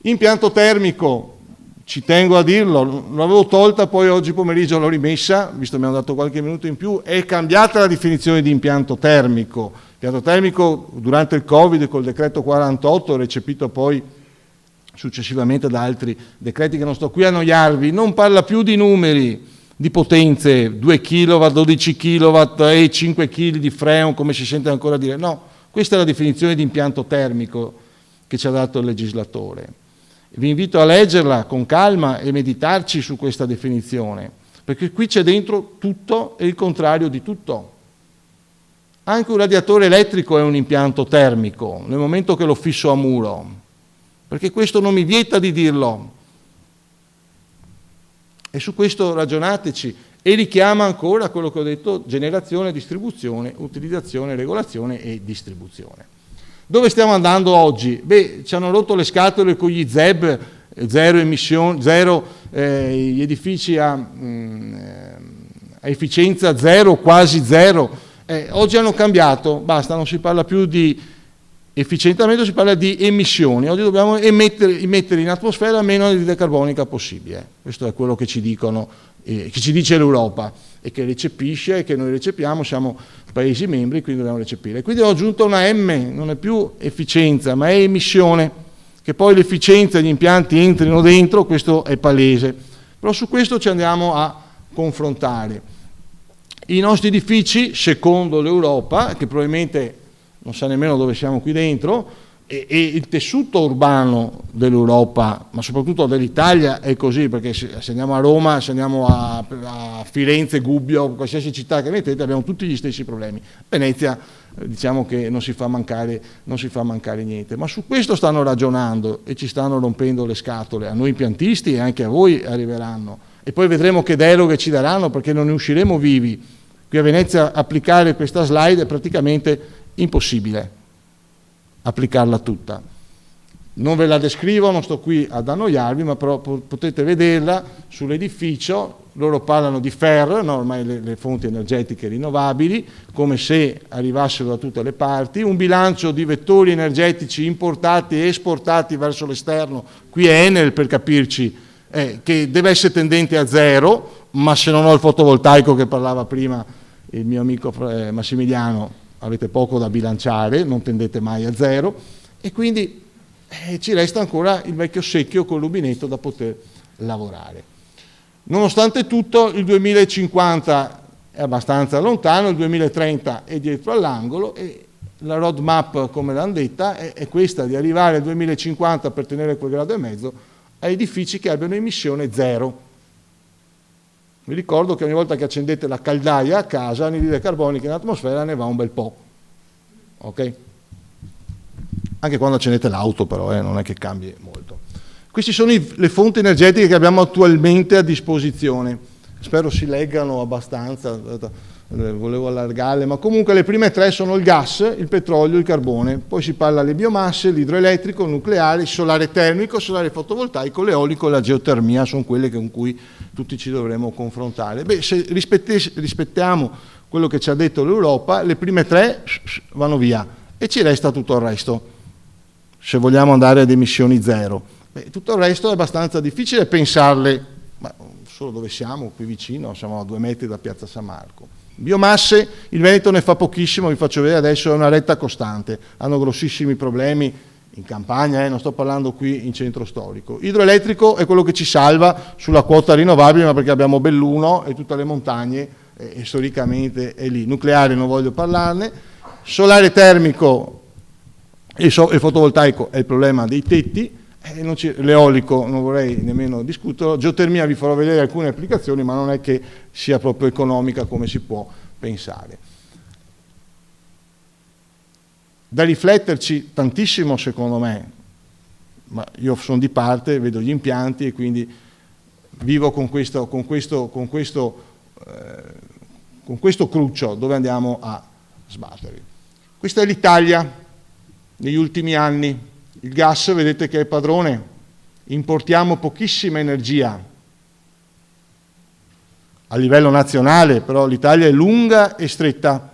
C: Impianto termico, ci tengo a dirlo, l'avevo tolta, poi oggi pomeriggio l'ho rimessa, visto che mi hanno dato qualche minuto in più, è cambiata la definizione di impianto termico. Impianto termico durante il Covid col decreto 48, recepito poi successivamente da altri decreti che non sto qui a annoiarvi, non parla più di numeri, di potenze, 2 kW, 12 kW e 5 kg di freon, come si sente ancora dire. No, questa è la definizione di impianto termico che ci ha dato il legislatore. Vi invito a leggerla con calma e meditarci su questa definizione, perché qui c'è dentro tutto e il contrario di tutto. Anche un radiatore elettrico è un impianto termico, nel momento che lo fisso a muro, perché questo non mi vieta di dirlo. E su questo ragionateci, e richiama ancora quello che ho detto: generazione, distribuzione, utilizzazione, regolazione e distribuzione. Dove stiamo andando oggi? Ci hanno rotto le scatole con gli ZEB, zero emissioni, gli edifici a efficienza zero, quasi zero. Oggi hanno cambiato, basta, non si parla più di Efficientamento si parla di emissioni, oggi dobbiamo emettere in atmosfera meno anidride carbonica possibile. Questo è quello che ci dicono, che ci dice l'Europa e che recepisce e che noi recepiamo, siamo Paesi membri, quindi dobbiamo recepire. Quindi ho aggiunto una M, non è più efficienza, ma è emissione, che poi l'efficienza e gli impianti entrino dentro, questo è palese. Però su questo ci andiamo a confrontare. I nostri edifici, secondo l'Europa, che probabilmente non sa nemmeno dove siamo qui dentro, e il tessuto urbano dell'Europa, ma soprattutto dell'Italia è così, perché se andiamo a Roma, se andiamo a Firenze, Gubbio, qualsiasi città che mettete, abbiamo tutti gli stessi problemi. Venezia diciamo che non si fa mancare niente, ma su questo stanno ragionando e ci stanno rompendo le scatole, a noi impiantisti e anche a voi arriveranno, e poi vedremo che deroghe ci daranno, perché non ne usciremo vivi. Qui a Venezia applicare questa slide è praticamente impossibile, applicarla tutta. Non ve la descrivo, non sto qui ad annoiarvi, ma però potete vederla sull'edificio. Loro parlano di FER, no? Ormai le fonti energetiche rinnovabili, come se arrivassero da tutte le parti, un bilancio di vettori energetici importati e esportati verso l'esterno, qui è Enel per capirci, che deve essere tendente a zero, ma se non ho il fotovoltaico che parlava prima il mio amico Massimiliano, avete poco da bilanciare, non tendete mai a zero, e quindi ci resta ancora il vecchio secchio col rubinetto da poter lavorare. Nonostante tutto, il 2050 è abbastanza lontano, il 2030 è dietro all'angolo, e la roadmap, come l'hanno detta, è questa, di arrivare al 2050 per tenere quel grado e mezzo a edifici che abbiano emissione zero. Vi ricordo che ogni volta che accendete la caldaia a casa, l'anidride carbonica in atmosfera ne va un bel po', ok? Anche quando accendete l'auto però, non è che cambi molto. Queste sono le fonti energetiche che abbiamo attualmente a disposizione. Spero si leggano abbastanza, volevo allargarle, ma comunque le prime tre sono il gas, il petrolio, il carbone. Poi si parla delle biomasse, l'idroelettrico, il nucleare, il solare termico, il solare fotovoltaico, l'eolico e la geotermia, sono quelle con cui tutti ci dovremo confrontare. Beh, se rispettiamo quello che ci ha detto l'Europa, le prime tre vanno via e ci resta tutto il resto, se vogliamo andare ad emissioni zero. Beh, tutto il resto è abbastanza difficile pensarle, ma solo dove siamo, qui vicino, siamo a 2 metri da Piazza San Marco. Biomasse, il Veneto ne fa pochissimo, vi faccio vedere adesso, è una retta costante, hanno grossissimi problemi in campagna, non sto parlando qui in centro storico. Idroelettrico è quello che ci salva sulla quota rinnovabile, ma perché abbiamo Belluno e tutte le montagne, e storicamente è lì. Nucleare non voglio parlarne. Solare termico e fotovoltaico è il problema dei tetti, l'eolico non vorrei nemmeno discuterlo, geotermia vi farò vedere alcune applicazioni, ma non è che sia proprio economica come si può pensare. Da rifletterci tantissimo secondo me, ma io sono di parte, vedo gli impianti e quindi vivo con questo cruccio dove andiamo a sbattere. Questa è l'Italia negli ultimi anni. Il gas vedete che è padrone, importiamo pochissima energia a livello nazionale, però l'Italia è lunga e stretta,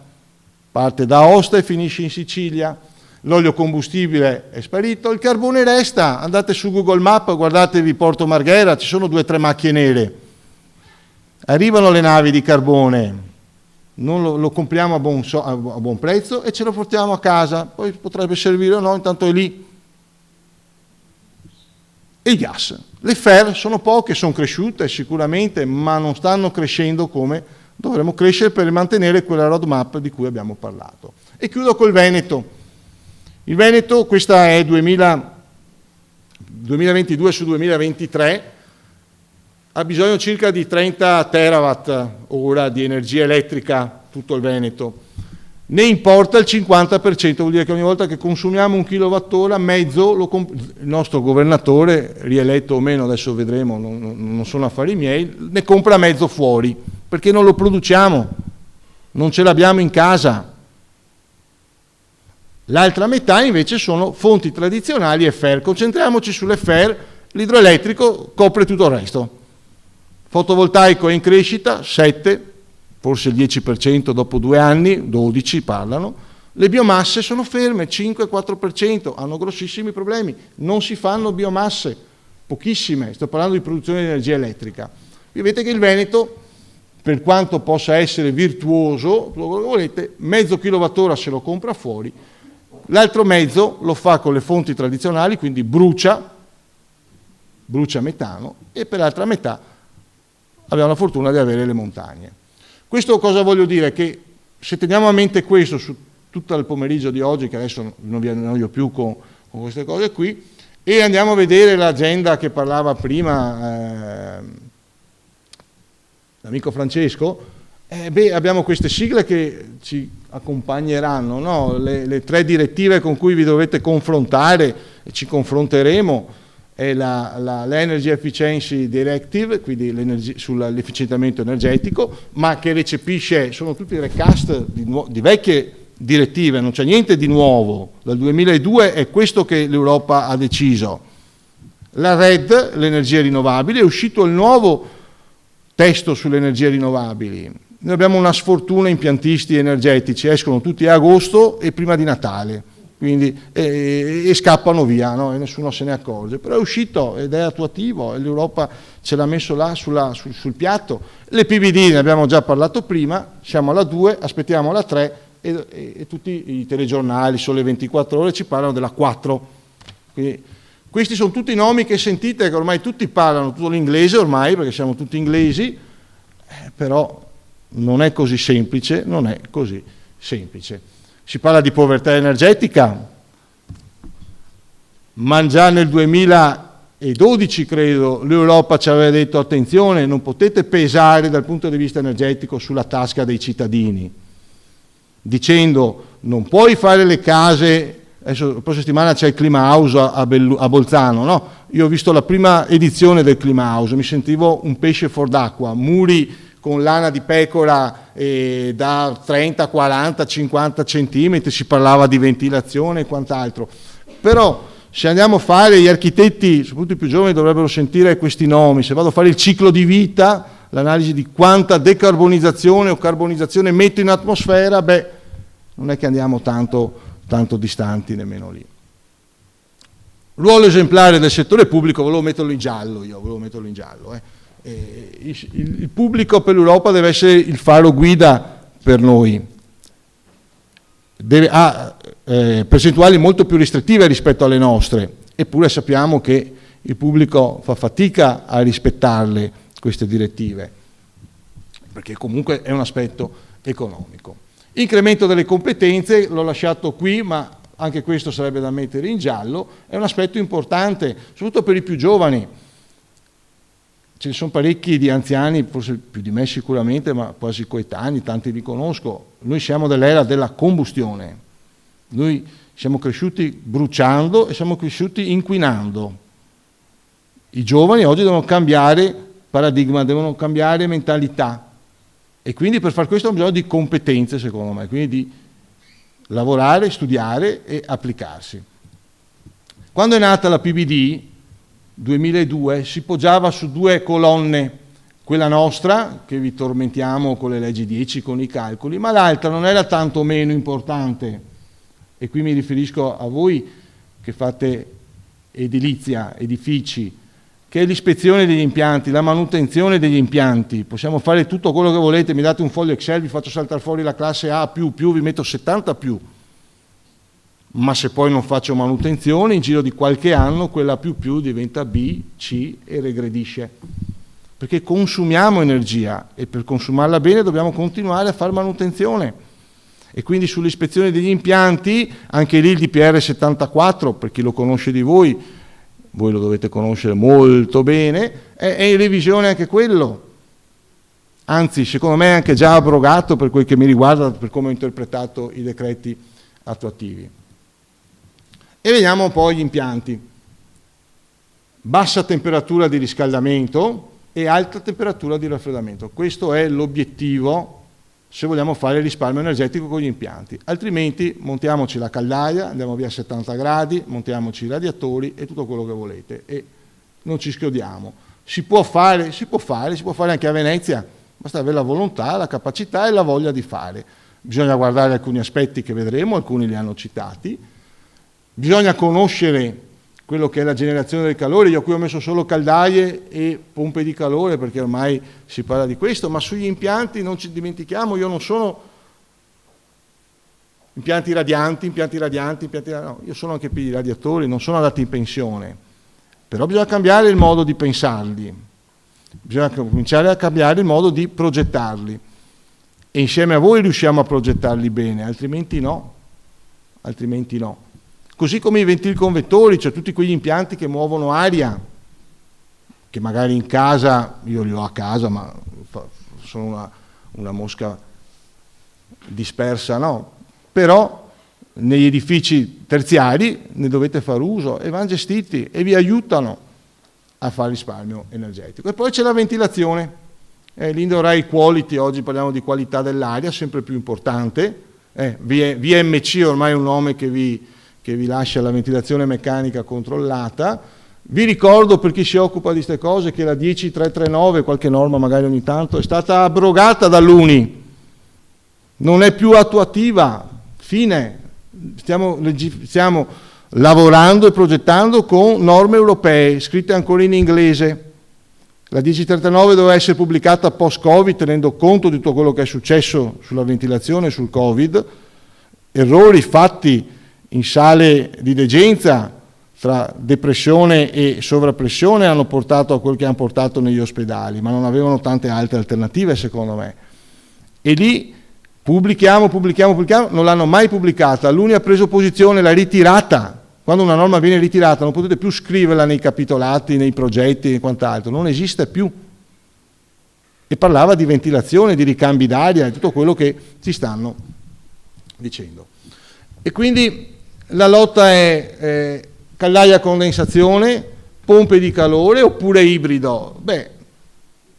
C: parte da Aosta e finisce in Sicilia, l'olio combustibile è sparito, il carbone resta, andate su Google Maps, guardatevi Porto Marghera, ci sono 2 o 3 macchie nere, arrivano le navi di carbone, non lo compriamo a buon prezzo e ce lo portiamo a casa, poi potrebbe servire o no, intanto è lì. E il gas, le FER sono poche, sono cresciute sicuramente, ma non stanno crescendo come dovremmo crescere per mantenere quella roadmap di cui abbiamo parlato. E chiudo col Veneto. Il Veneto, questa è 2022 su 2023, ha bisogno circa di 30 terawatt ora di energia elettrica, tutto il Veneto. Ne importa il 50%, vuol dire che ogni volta che consumiamo 1 kilowattora, mezzo, il nostro governatore, rieletto o meno, adesso vedremo, non sono affari miei, ne compra mezzo fuori, perché non lo produciamo, non ce l'abbiamo in casa. L'altra metà invece sono fonti tradizionali e FER. Concentriamoci sulle FER, l'idroelettrico copre tutto il resto. Fotovoltaico è in crescita, 7%, forse il 10% dopo 2 anni, 12 parlano, Le biomasse sono ferme, 5-4%, hanno grossissimi problemi, non si fanno biomasse, pochissime, sto parlando di produzione di energia elettrica. Vedete che il Veneto, per quanto possa essere virtuoso, quello che volete, mezzo kilowattora se lo compra fuori, l'altro mezzo lo fa con le fonti tradizionali, quindi brucia metano, e per l'altra metà abbiamo la fortuna di avere le montagne. Questo cosa voglio dire? Che se teniamo a mente questo su tutto il pomeriggio di oggi, che adesso non vi annoio più con queste cose qui, e andiamo a vedere l'agenda che parlava prima l'amico Francesco, abbiamo queste sigle che ci accompagneranno, no? Le 3 direttive con cui vi dovete confrontare, e ci confronteremo, è l'Energy Efficiency Directive, quindi sull'efficientamento energetico, ma che recepisce, sono tutti recast di vecchie direttive, non c'è niente di nuovo. Dal 2002 è questo che l'Europa ha deciso. La RED, l'energia rinnovabile, è uscito il nuovo testo sulle energie rinnovabili. Noi abbiamo una sfortuna, impiantisti energetici escono tutti a agosto e prima di Natale, quindi e scappano via, no? E nessuno se ne accorge, però è uscito ed è attuativo e l'Europa ce l'ha messo là sul piatto. Le PVD ne abbiamo già parlato prima, siamo alla 2, aspettiamo la 3 e tutti i telegiornali, Sole 24 Ore, ci parlano della 4. Quindi, questi sono tutti nomi che sentite, che ormai tutti parlano, tutto l'inglese ormai, perché siamo tutti inglesi, però non è così semplice, Si parla di povertà energetica, ma già nel 2012, credo, l'Europa ci aveva detto attenzione, non potete pesare dal punto di vista energetico sulla tasca dei cittadini, dicendo non puoi fare le case. Adesso la prossima settimana c'è il Clima House a Bolzano, no? Io ho visto la prima edizione del Clima House, mi sentivo un pesce fuor d'acqua, muri con lana di pecora da 30, 40, 50 centimetri, si parlava di ventilazione e quant'altro. Però se andiamo a fare, gli architetti, soprattutto i più giovani, dovrebbero sentire questi nomi. Se vado a fare il ciclo di vita, l'analisi di quanta decarbonizzazione o carbonizzazione metto in atmosfera, non è che andiamo tanto distanti nemmeno lì. Ruolo esemplare del settore pubblico, volevo metterlo in giallo. Il pubblico per l'Europa deve essere il faro guida per noi, ha percentuali molto più restrittive rispetto alle nostre, eppure sappiamo che il pubblico fa fatica a rispettarle queste direttive, perché comunque è un aspetto economico. Incremento delle competenze, l'ho lasciato qui, ma anche questo sarebbe da mettere in giallo, è un aspetto importante, soprattutto per i più giovani. Ce ne sono parecchi di anziani, forse più di me sicuramente, ma quasi coetanei, tanti li conosco. Noi siamo dell'era della combustione, noi siamo cresciuti bruciando e siamo cresciuti inquinando. I giovani oggi devono cambiare paradigma, devono cambiare mentalità. E quindi per far questo hanno bisogno di competenze, secondo me, quindi di lavorare, studiare e applicarsi. Quando è nata la PBD, 2002, si poggiava su 2 colonne, quella nostra, che vi tormentiamo con le leggi 10, con i calcoli, ma l'altra non era tanto meno importante, e qui mi riferisco a voi che fate edilizia, edifici, che è l'ispezione degli impianti, la manutenzione degli impianti. Possiamo fare tutto quello che volete, mi date un foglio Excel, vi faccio saltare fuori la classe A++, vi metto 70+. Ma se poi non faccio manutenzione, in giro di qualche anno quella più diventa B, C e regredisce. Perché consumiamo energia e per consumarla bene dobbiamo continuare a fare manutenzione. E quindi sull'ispezione degli impianti, anche lì il DPR 74, per chi lo conosce di voi lo dovete conoscere molto bene, è in revisione anche quello. Anzi, secondo me è anche già abrogato per quel che mi riguarda, per come ho interpretato i decreti attuativi. E vediamo poi gli impianti. Bassa temperatura di riscaldamento e alta temperatura di raffreddamento. Questo è l'obiettivo se vogliamo fare risparmio energetico con gli impianti. Altrimenti montiamoci la caldaia, andiamo via a 70 gradi, montiamoci i radiatori e tutto quello che volete e non ci schiodiamo. Si può fare anche a Venezia, basta avere la volontà, la capacità e la voglia di fare. bisogna guardare alcuni aspetti che vedremo, alcuni li hanno citati, bisogna conoscere quello che è la generazione del calore. Io qui ho messo solo caldaie e pompe di calore perché ormai si parla di questo, ma sugli impianti non ci dimentichiamo, io non sono impianti radianti, no, io sono anche per i radiatori, non sono andati in pensione, però bisogna cambiare il modo di pensarli, bisogna cominciare a cambiare il modo di progettarli e insieme a voi riusciamo a progettarli bene, altrimenti no. Così come i ventilconvettori, cioè tutti quegli impianti che muovono aria, che magari in casa, io li ho a casa, ma sono una mosca dispersa, no? Però negli edifici terziari ne dovete fare uso e vanno gestiti e vi aiutano a fare risparmio energetico. E poi c'è la ventilazione, l'indoor air quality, oggi parliamo di qualità dell'aria, sempre più importante, VMC ormai è un nome che vi lascia la ventilazione meccanica controllata. Vi ricordo, per chi si occupa di queste cose, che la 10339, qualche norma magari ogni tanto, è stata abrogata dall'UNI, non è più attuativa, fine. Stiamo lavorando e progettando con norme europee, scritte ancora in inglese. La 10339 doveva essere pubblicata post-Covid, tenendo conto di tutto quello che è successo sulla ventilazione e sul Covid, errori fatti in sale di degenza tra depressione e sovrappressione hanno portato a quel che hanno portato negli ospedali, ma non avevano tante altre alternative secondo me. E lì pubblichiamo, non l'hanno mai pubblicata, l'UNI ha preso posizione, l'ha ritirata. Quando una norma viene ritirata non potete più scriverla nei capitolati, nei progetti e quant'altro, non esiste più. E parlava di ventilazione, di ricambi d'aria e tutto quello che ci stanno dicendo. E quindi la lotta è caldaia a condensazione, pompe di calore oppure ibrido. Beh,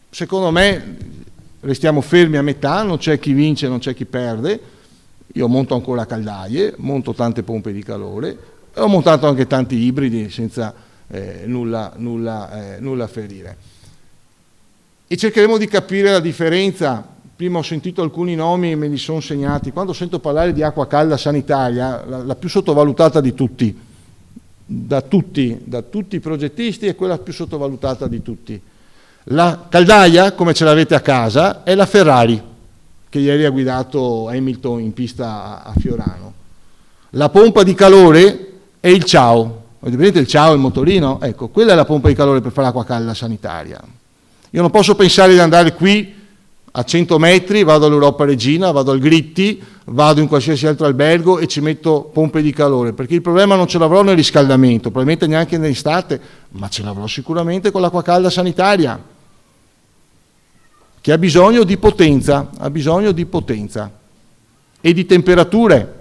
C: secondo me restiamo fermi a metà, non c'è chi vince, non c'è chi perde. Io monto ancora caldaie, monto tante pompe di calore, e ho montato anche tanti ibridi senza nulla ferire. E cercheremo di capire la differenza. Prima ho sentito alcuni nomi e me li sono segnati. Quando sento parlare di acqua calda sanitaria, la più sottovalutata di tutti, da tutti i progettisti, è quella più sottovalutata di tutti. La caldaia, come ce l'avete a casa, è la Ferrari, che ieri ha guidato Hamilton in pista a Fiorano. La pompa di calore è il Ciao. Vedete il Ciao, il motorino? Ecco, quella è la pompa di calore per fare l'acqua calda sanitaria. Io non posso pensare di andare qui a 100 metri, vado all'Europa Regina, vado al Gritti, vado in qualsiasi altro albergo e ci metto pompe di calore, perché il problema non ce l'avrò nel riscaldamento, probabilmente neanche nell'estate, ma ce l'avrò sicuramente con l'acqua calda sanitaria, che ha bisogno di potenza e di temperature.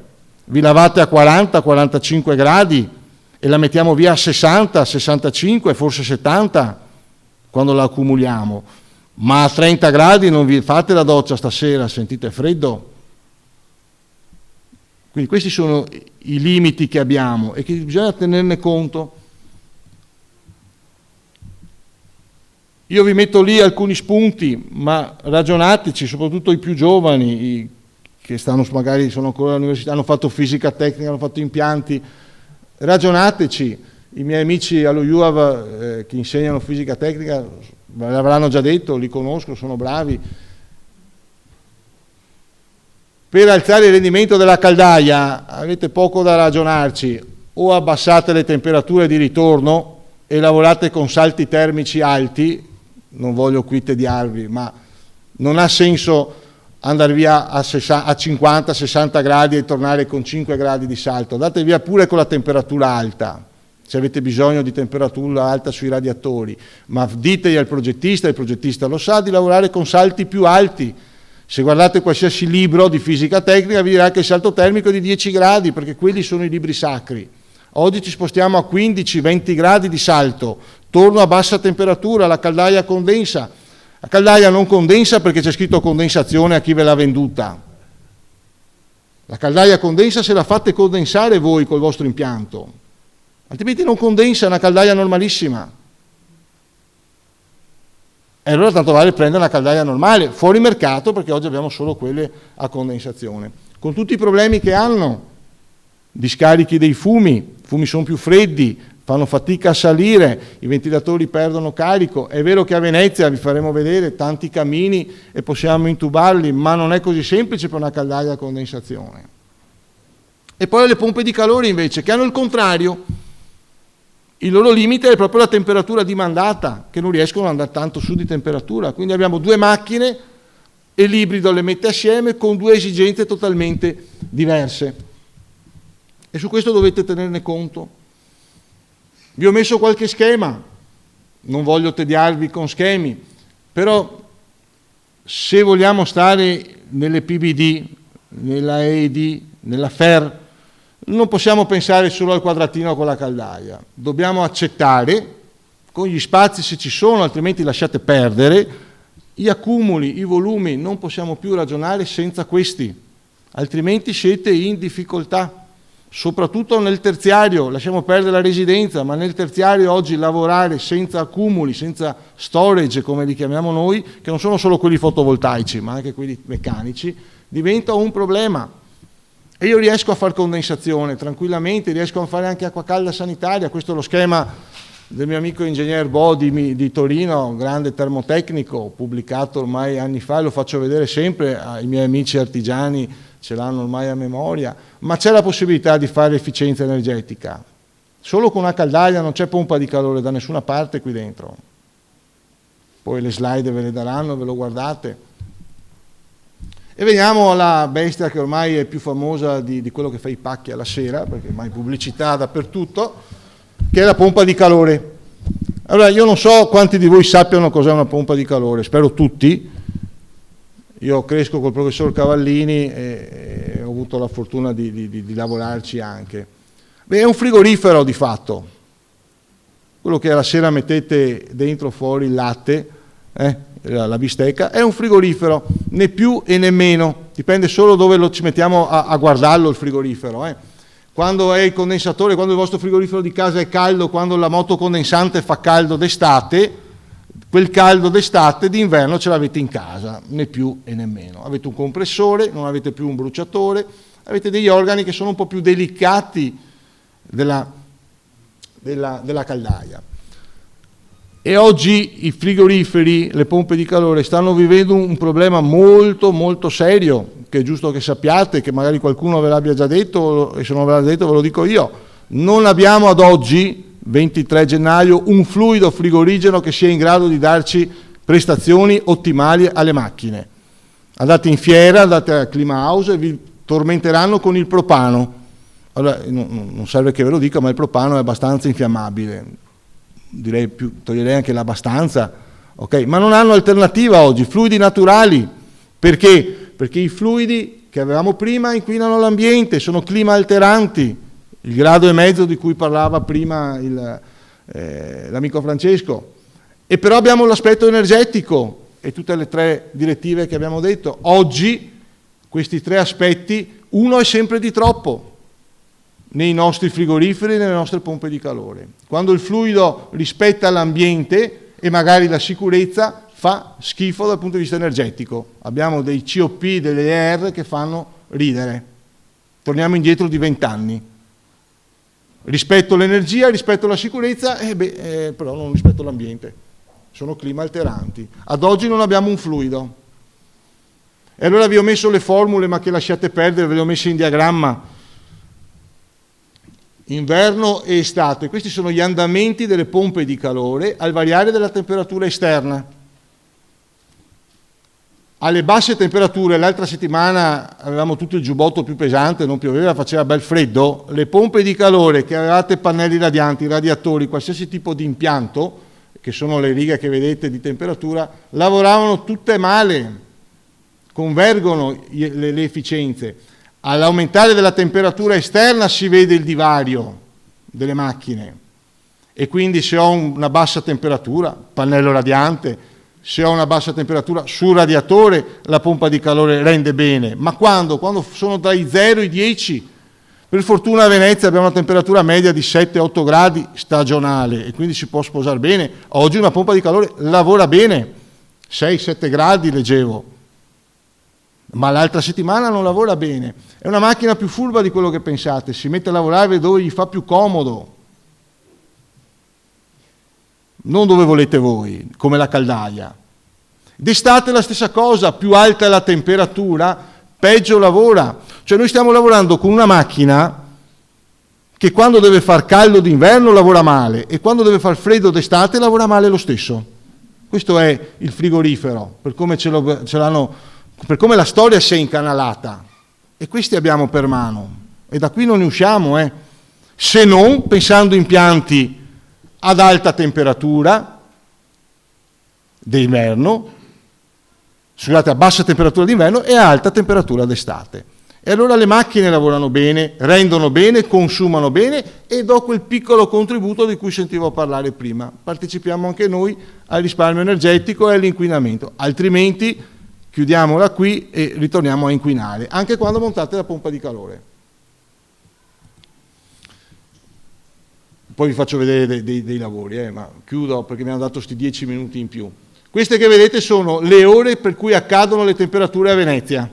C: Vi lavate a 40-45 gradi e la mettiamo via a 60, 65, forse 70 quando la accumuliamo. Ma a 30 gradi non vi fate la doccia stasera, sentite freddo? Quindi questi sono i limiti che abbiamo e che bisogna tenerne conto. Io vi metto lì alcuni spunti, ma ragionateci, soprattutto i più giovani, che magari sono ancora all'università, hanno fatto fisica tecnica, hanno fatto impianti, ragionateci. I miei amici allo UAV che insegnano fisica tecnica l'avranno già detto, li conosco, sono bravi. Per alzare il rendimento della caldaia avete poco da ragionarci, o abbassate le temperature di ritorno e lavorate con salti termici alti, non voglio qui tediarvi, ma non ha senso andare via a 50-60 gradi e tornare con 5 gradi di salto, andate via pure con la temperatura alta, se avete bisogno di temperatura alta sui radiatori, ma ditegli al progettista, il progettista lo sa, di lavorare con salti più alti. Se guardate qualsiasi libro di fisica tecnica vi dirà che il salto termico è di 10 gradi, perché quelli sono i libri sacri. Oggi ci spostiamo a 15-20 gradi di salto, torno a bassa temperatura, la caldaia condensa. La caldaia non condensa perché c'è scritto condensazione a chi ve l'ha venduta. La caldaia condensa se la fate condensare voi col vostro impianto, altrimenti non condensa, è una caldaia normalissima. E allora tanto vale prendere una caldaia normale, fuori mercato, perché oggi abbiamo solo quelle a condensazione. Con tutti i problemi che hanno, discarichi dei fumi sono più freddi, fanno fatica a salire, i ventilatori perdono carico. È vero che a Venezia, vi faremo vedere, tanti camini e possiamo intubarli, ma non è così semplice per una caldaia a condensazione. E poi le pompe di calore invece, che hanno il contrario. Il loro limite è proprio la temperatura dimandata, che non riescono ad andare tanto su di temperatura. Quindi abbiamo due macchine e l'ibrido le mette assieme con due esigenze totalmente diverse. E su questo dovete tenerne conto. Vi ho messo qualche schema, non voglio tediarvi con schemi, però se vogliamo stare nelle PBD, nella EID, nella FER, non possiamo pensare solo al quadratino con la caldaia. Dobbiamo accettare, con gli spazi se ci sono, altrimenti lasciate perdere, gli accumuli, i volumi, non possiamo più ragionare senza questi, altrimenti siete in difficoltà. Soprattutto nel terziario, lasciamo perdere la residenza, ma nel terziario oggi lavorare senza accumuli, senza storage come li chiamiamo noi, che non sono solo quelli fotovoltaici ma anche quelli meccanici, diventa un problema. E io riesco a fare condensazione tranquillamente, riesco a fare anche acqua calda sanitaria. Questo è lo schema del mio amico ingegner Bo di Torino, un grande termotecnico, pubblicato ormai anni fa, lo faccio vedere sempre ai miei amici artigiani, ce l'hanno ormai a memoria, ma c'è la possibilità di fare efficienza energetica. Solo con una caldaia, non c'è pompa di calore da nessuna parte qui dentro. Poi le slide ve le daranno, ve lo guardate. E veniamo alla bestia che ormai è più famosa di quello che fa i pacchi alla sera, perché ormai pubblicità dappertutto, che è la pompa di calore. Allora, io non so quanti di voi sappiano cos'è una pompa di calore, spero tutti. Io cresco col professor Cavallini e ho avuto la fortuna di lavorarci anche. Beh, è un frigorifero di fatto, quello che alla sera mettete dentro fuori il latte, la bistecca, è un frigorifero, né più e né meno, dipende solo dove ci mettiamo a guardarlo il frigorifero. Quando è il condensatore, quando il vostro frigorifero di casa è caldo, quando la moto condensante fa caldo d'estate, quel caldo d'estate, d'inverno ce l'avete in casa, né più e né meno. Avete un compressore, non avete più un bruciatore, avete degli organi che sono un po' più delicati della caldaia. E oggi i frigoriferi, le pompe di calore, stanno vivendo un problema molto molto serio, che è giusto che sappiate, che magari qualcuno ve l'abbia già detto, e se non ve l'ha detto ve lo dico io. Non abbiamo ad oggi, 23 gennaio, un fluido frigorigeno che sia in grado di darci prestazioni ottimali alle macchine. Andate in fiera, andate a Clima House e vi tormenteranno con il propano. Allora, non serve che ve lo dica, ma il propano è abbastanza infiammabile. Direi toglierei anche l'abbastanza, ok? Ma non hanno alternativa oggi, fluidi naturali. Perché? Perché i fluidi che avevamo prima inquinano l'ambiente, sono clima alteranti. Il grado e mezzo di cui parlava prima l'amico Francesco. E però abbiamo l'aspetto energetico e tutte le tre direttive che abbiamo detto. Oggi questi tre aspetti, uno è sempre di troppo nei nostri frigoriferi e nelle nostre pompe di calore. Quando il fluido rispetta l'ambiente e magari la sicurezza, fa schifo dal punto di vista energetico. Abbiamo dei COP, delle ER che fanno ridere. Torniamo indietro di 20 anni. Rispetto all'energia, rispetto alla sicurezza, però non rispetto all'ambiente. Sono clima alteranti. Ad oggi non abbiamo un fluido. E allora vi ho messo le formule, ma che lasciate perdere, ve le ho messe in diagramma. Inverno e estate, questi sono gli andamenti delle pompe di calore al variare della temperatura esterna. Alle basse temperature, l'altra settimana avevamo tutto il giubbotto più pesante, non pioveva, faceva bel freddo, le pompe di calore che avevate pannelli radianti, radiatori, qualsiasi tipo di impianto, che sono le righe che vedete di temperatura, lavoravano tutte male, convergono le efficienze. All'aumentare della temperatura esterna si vede il divario delle macchine e quindi se ho una bassa temperatura, pannello radiante, se ho una bassa temperatura sul radiatore la pompa di calore rende bene, ma quando sono dai 0 ai 10, per fortuna a Venezia abbiamo una temperatura media di 7-8 gradi stagionale e quindi si può sposare bene. Oggi una pompa di calore lavora bene, 6-7 gradi leggevo, ma l'altra settimana non lavora bene. È una macchina più furba di quello che pensate, si mette a lavorare dove gli fa più comodo, non dove volete voi, come la caldaia. D'estate la stessa cosa, più alta è la temperatura, peggio lavora. Cioè noi stiamo lavorando con una macchina che quando deve far caldo d'inverno lavora male e quando deve far freddo d'estate lavora male lo stesso. Questo è il frigorifero, per come per come la storia si è incanalata. E questi abbiamo per mano. E da qui non ne usciamo, se non pensando impianti ad alta temperatura d'inverno, scusate, a bassa temperatura d'inverno e a alta temperatura d'estate. E allora le macchine lavorano bene, rendono bene, consumano bene e do quel piccolo contributo di cui sentivo parlare prima. Partecipiamo anche noi al risparmio energetico e all'inquinamento, altrimenti chiudiamola qui e ritorniamo a inquinare, anche quando montate la pompa di calore. Poi vi faccio vedere dei lavori, ma chiudo perché mi hanno dato sti 10 minuti in più. Queste che vedete sono le ore per cui accadono le temperature a Venezia.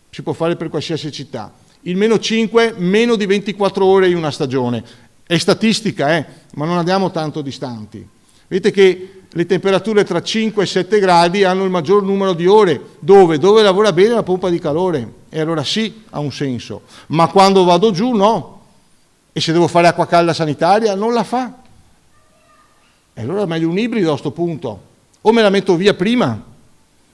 C: Si può fare per qualsiasi città. Il -5, meno di 24 ore in una stagione. È statistica, ma non andiamo tanto distanti. Vedete che le temperature tra 5 e 7 gradi hanno il maggior numero di ore. Dove? Dove lavora bene la pompa di calore. E allora sì, ha un senso. Ma quando vado giù, no. E se devo fare acqua calda sanitaria, non la fa. E allora è meglio un ibrido a questo punto. O me la metto via prima.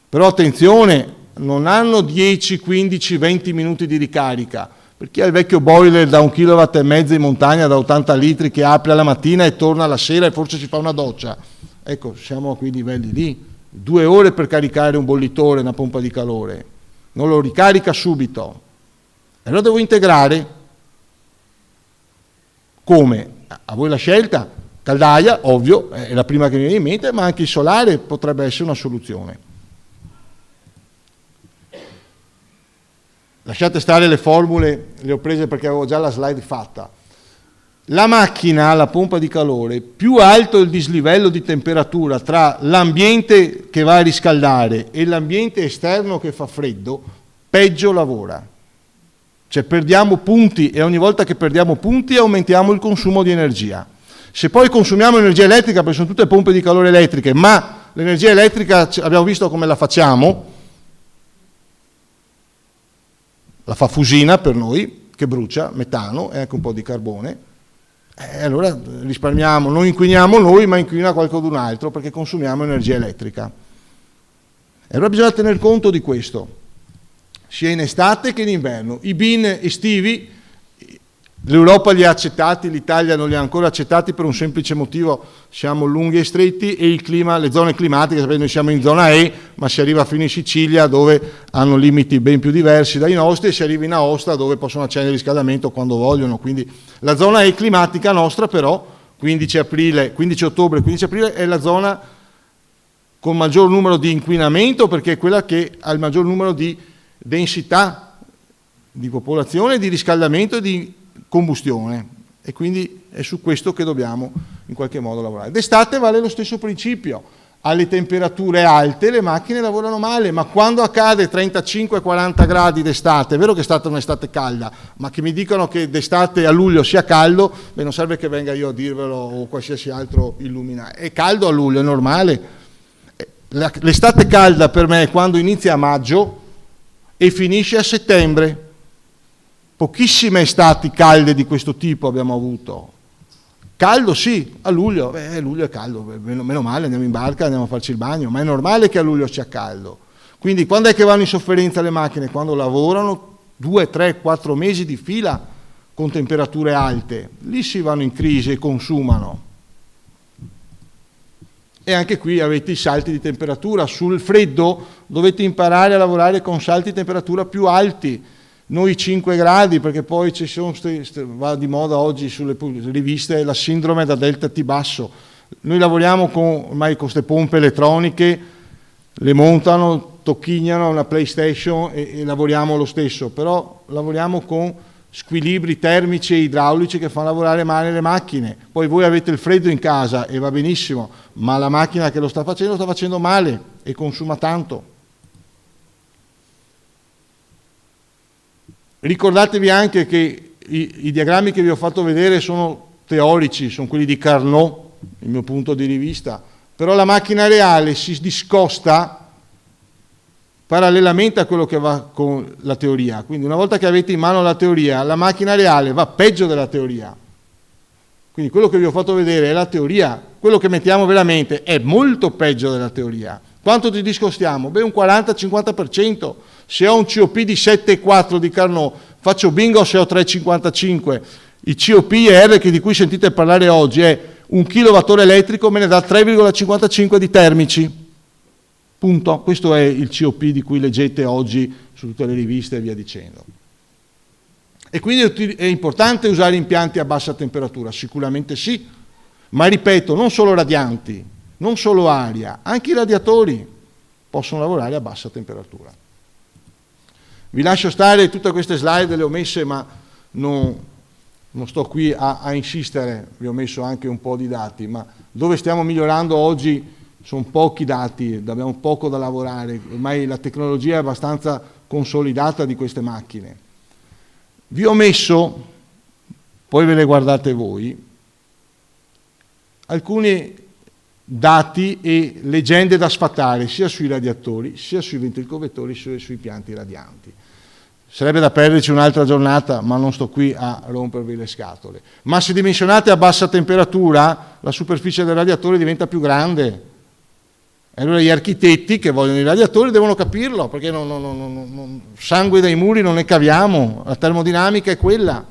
C: Però attenzione, non hanno 10, 15, 20 minuti di ricarica. Per chi ha il vecchio boiler da 1,5 kg in montagna da 80 litri che apre alla mattina e torna alla sera e forse si fa una doccia. Ecco, siamo a quei livelli lì. 2 ore per caricare un bollitore, una pompa di calore. Non lo ricarica subito. E allora devo integrare. Come? A voi la scelta. Caldaia, ovvio, è la prima che mi viene in mente, ma anche il solare potrebbe essere una soluzione. Lasciate stare le formule, le ho prese perché avevo già la slide fatta. La macchina, la pompa di calore, più alto il dislivello di temperatura tra l'ambiente che va a riscaldare e l'ambiente esterno che fa freddo, peggio lavora. Cioè perdiamo punti e ogni volta che perdiamo punti aumentiamo il consumo di energia. Se poi consumiamo energia elettrica, perché sono tutte pompe di calore elettriche, ma l'energia elettrica abbiamo visto come la facciamo, la fa Fusina per noi, che brucia metano e anche un po' di carbone, e allora risparmiamo, non inquiniamo noi, ma inquina qualcun altro perché consumiamo energia elettrica. E allora bisogna tener conto di questo, sia in estate che in inverno. I bin estivi, l'Europa li ha accettati, l'Italia non li ha ancora accettati per un semplice motivo: siamo lunghi e stretti e il clima, le zone climatiche, noi siamo in zona E, ma si arriva fino in Sicilia dove hanno limiti ben più diversi dai nostri e si arriva in Aosta dove possono accendere il riscaldamento quando vogliono. Quindi la zona E climatica nostra però, 15 ottobre, 15 aprile, è la zona con maggior numero di inquinamento perché è quella che ha il maggior numero di densità di popolazione, di riscaldamento e di combustione, e quindi è su questo che dobbiamo in qualche modo lavorare. D'estate vale lo stesso principio, alle temperature alte le macchine lavorano male, ma quando accade 35-40 gradi d'estate, è vero che è stata un'estate calda, ma che mi dicono che d'estate a luglio sia caldo, beh, non serve che venga io a dirvelo o qualsiasi altro illuminato, è caldo a luglio, è normale. L'estate calda per me è quando inizia a maggio e finisce a settembre. Pochissime estati calde di questo tipo abbiamo avuto. Caldo sì, a luglio, luglio è caldo, meno male, andiamo in barca, andiamo a farci il bagno, ma è normale che a luglio sia caldo. Quindi quando è che vanno in sofferenza le macchine? Quando lavorano 2, 3, 4 mesi di fila con temperature alte, lì si vanno in crisi e consumano. E anche qui avete i salti di temperatura, sul freddo dovete imparare a lavorare con salti di temperatura più alti. Noi 5 gradi, perché poi ci sono va di moda oggi sulle riviste la sindrome da delta T basso. Noi lavoriamo ormai con queste pompe elettroniche, le montano, tocchignano una PlayStation e lavoriamo lo stesso, però lavoriamo con squilibri termici e idraulici che fanno lavorare male le macchine. Poi voi avete il freddo in casa e va benissimo, ma la macchina che lo sta facendo male e consuma tanto. Ricordatevi anche che i diagrammi che vi ho fatto vedere sono teorici, sono quelli di Carnot, il mio punto di vista, però la macchina reale si discosta parallelamente a quello che va con la teoria. Quindi una volta che avete in mano la teoria, la macchina reale va peggio della teoria. Quindi quello che vi ho fatto vedere è la teoria, quello che mettiamo veramente è molto peggio della teoria. Quanto ci discostiamo? Beh, un 40-50%. Se ho un COP di 7,4 di Carnot, faccio bingo se ho 3,55. Il COP-R di cui sentite parlare oggi è 1 kWh elettrico me ne dà 3,55 di termici. Punto. Questo è il COP di cui leggete oggi su tutte le riviste e via dicendo. E quindi è importante usare impianti a bassa temperatura? Sicuramente sì, ma ripeto, non solo radianti, non solo aria, anche i radiatori possono lavorare a bassa temperatura. Vi lascio stare, tutte queste slide le ho messe, ma non sto qui a insistere, vi ho messo anche un po' di dati, ma dove stiamo migliorando oggi sono pochi dati, abbiamo poco da lavorare, ormai la tecnologia è abbastanza consolidata di queste macchine. Vi ho messo, poi ve le guardate voi, alcuni dati e leggende da sfatare sia sui radiatori, sia sui ventricovettori, sia sui impianti radianti. Sarebbe da perderci un'altra giornata, ma non sto qui a rompervi le scatole. Ma se dimensionate a bassa temperatura, la superficie del radiatore diventa più grande. E allora gli architetti che vogliono i radiatori devono capirlo, perché sangue dai muri non ne caviamo, la termodinamica è quella.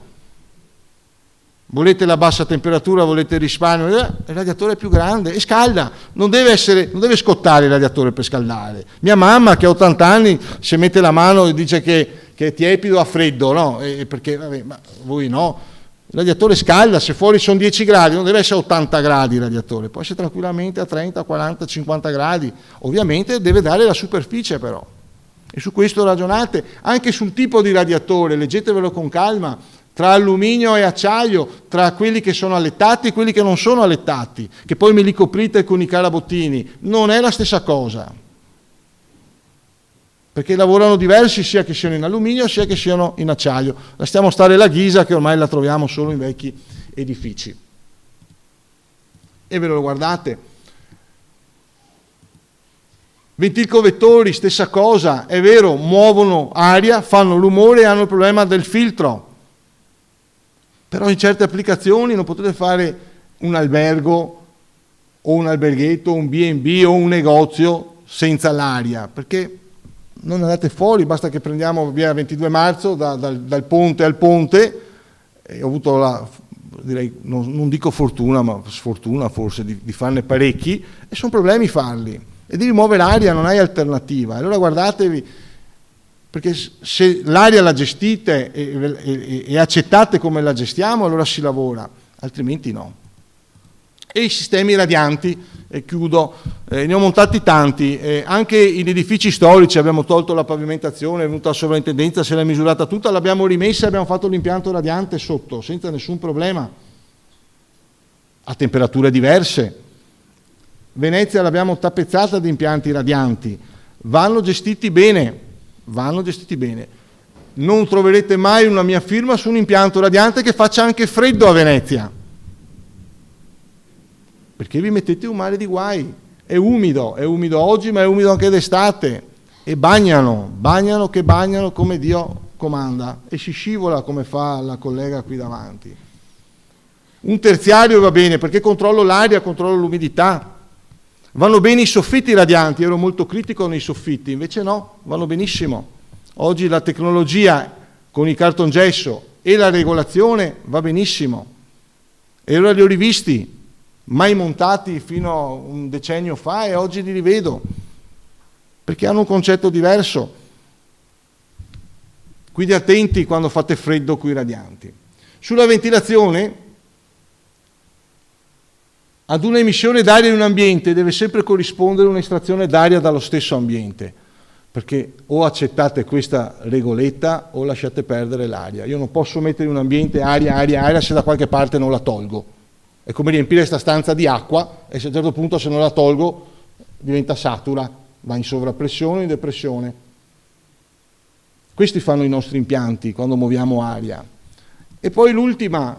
C: Volete la bassa temperatura, volete il risparmio, il radiatore è più grande e scalda, non deve scottare il radiatore per scaldare. Mia mamma che ha 80 anni se mette la mano e dice che è tiepido a freddo, no? Perché vabbè, ma voi no. Il radiatore scalda, se fuori sono 10 gradi, non deve essere 80 gradi il radiatore, può essere tranquillamente a 30, 40, 50 gradi. Ovviamente deve dare la superficie però. E su questo ragionate, anche sul tipo di radiatore, leggetevelo con calma, tra alluminio e acciaio, tra quelli che sono allettati e quelli che non sono allettati, che poi me li coprite con i carabottini, non è la stessa cosa. Perché lavorano diversi sia che siano in alluminio sia che siano in acciaio. Lasciamo stare la ghisa che ormai la troviamo solo in vecchi edifici. E ve lo guardate. Ventricovettori, stessa cosa, è vero, muovono aria, fanno rumore e hanno il problema del filtro. Però in certe applicazioni non potete fare un albergo o un alberghetto, un B&B o un negozio senza l'aria, perché non andate fuori, basta che prendiamo via 22 marzo dal ponte al ponte, e ho avuto non dico fortuna, ma sfortuna forse di farne parecchi, e sono problemi farli, e devi muovere l'aria, non hai alternativa. Allora guardatevi, perché se l'aria la gestite e accettate come la gestiamo, allora si lavora, altrimenti no. E i sistemi radianti, e chiudo, ne ho montati tanti, anche in edifici storici abbiamo tolto la pavimentazione, è venuta la sovrintendenza, se l'è misurata tutta, l'abbiamo rimessa e abbiamo fatto l'impianto radiante sotto, senza nessun problema, a temperature diverse. Venezia l'abbiamo tappezzata di impianti radianti, vanno gestiti bene. Non troverete mai una mia firma su un impianto radiante che faccia anche freddo a Venezia, perché vi mettete un mare di guai. È umido oggi, ma è umido anche d'estate, e bagnano come Dio comanda, e si scivola come fa la collega qui davanti. Un terziario va bene, perché controllo l'aria, controllo l'umidità. Vanno bene i soffitti radianti, ero molto critico nei soffitti, invece no, vanno benissimo. Oggi la tecnologia con il cartongesso e la regolazione va benissimo, e ora li ho rivisti, mai montati fino a un decennio fa, e oggi li rivedo, perché hanno un concetto diverso. Quindi attenti quando fate freddo con i radianti. Sulla ventilazione, ad una emissione d'aria in un ambiente deve sempre corrispondere un'estrazione d'aria dallo stesso ambiente. perché o accettate questa regoletta o lasciate perdere l'aria. Io non posso mettere in un ambiente aria se da qualche parte non la tolgo. È come riempire questa stanza di acqua e se a un certo punto se non la tolgo diventa satura, va in sovrappressione o in depressione. Questi fanno i nostri impianti quando muoviamo aria. E poi l'ultima,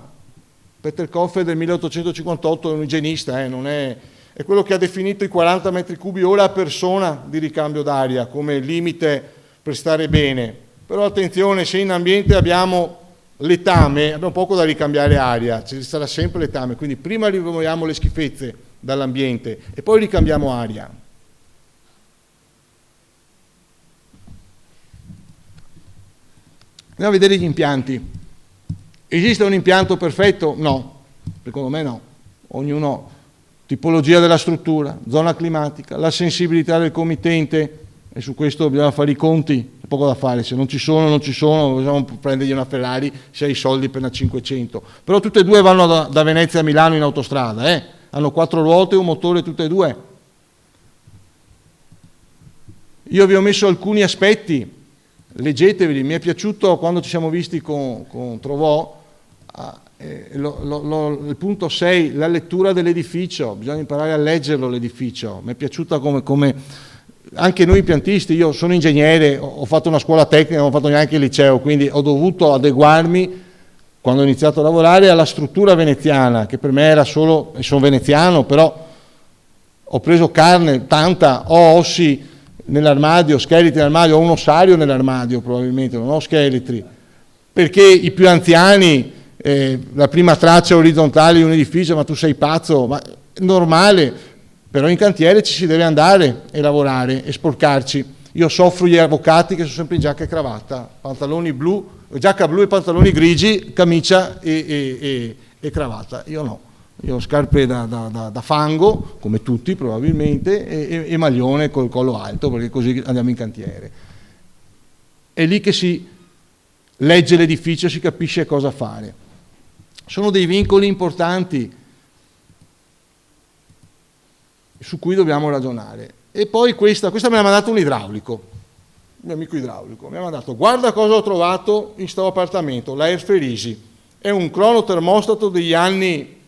C: Peter Koffer del 1858, è un igienista, non è quello che ha definito i 40 metri cubi ora a persona di ricambio d'aria come limite per stare bene. Però attenzione, se in ambiente abbiamo letame, abbiamo poco da ricambiare aria, ci sarà sempre letame, quindi prima rimuoviamo le schifezze dall'ambiente e poi ricambiamo aria. Andiamo a vedere gli impianti. Esiste un impianto perfetto? No, secondo me no. Ognuno, tipologia della struttura, zona climatica, la sensibilità del committente, e su questo bisogna fare i conti, c'è poco da fare, se non ci sono, possiamo prendergli una Ferrari se hai i soldi per una 500. Però tutte e due vanno da Venezia a Milano in autostrada, hanno 4 ruote e un motore tutte e due. Io vi ho messo alcuni aspetti, leggeteveli, mi è piaciuto quando ci siamo visti con Trovò, il punto 6, la lettura dell'edificio, bisogna imparare a leggerlo l'edificio, mi è piaciuta come anche noi impiantisti, io sono ingegnere, ho fatto una scuola tecnica, non ho fatto neanche il liceo, quindi ho dovuto adeguarmi quando ho iniziato a lavorare alla struttura veneziana, che per me era solo, sono veneziano, però ho preso carne, tanta, ho ossi nell'armadio, scheletri nell'armadio, ho un ossario nell'armadio probabilmente, non ho scheletri, perché i più anziani, la prima traccia orizzontale di un edificio, ma tu sei pazzo, ma è normale. Però in cantiere ci si deve andare e lavorare e sporcarci. Io soffro gli avvocati che sono sempre in giacca e cravatta, pantaloni blu, giacca blu e pantaloni grigi, camicia e cravatta. Io no, io ho scarpe da fango, come tutti probabilmente, e maglione col collo alto, perché così andiamo in cantiere. È lì che si legge l'edificio, si capisce cosa fare. Sono dei vincoli importanti su cui dobbiamo ragionare. E poi questa me l'ha mandato un idraulico, un mio amico idraulico, mi ha mandato: guarda cosa ho trovato in sto appartamento, la Airferisi, è un cronotermostato degli anni,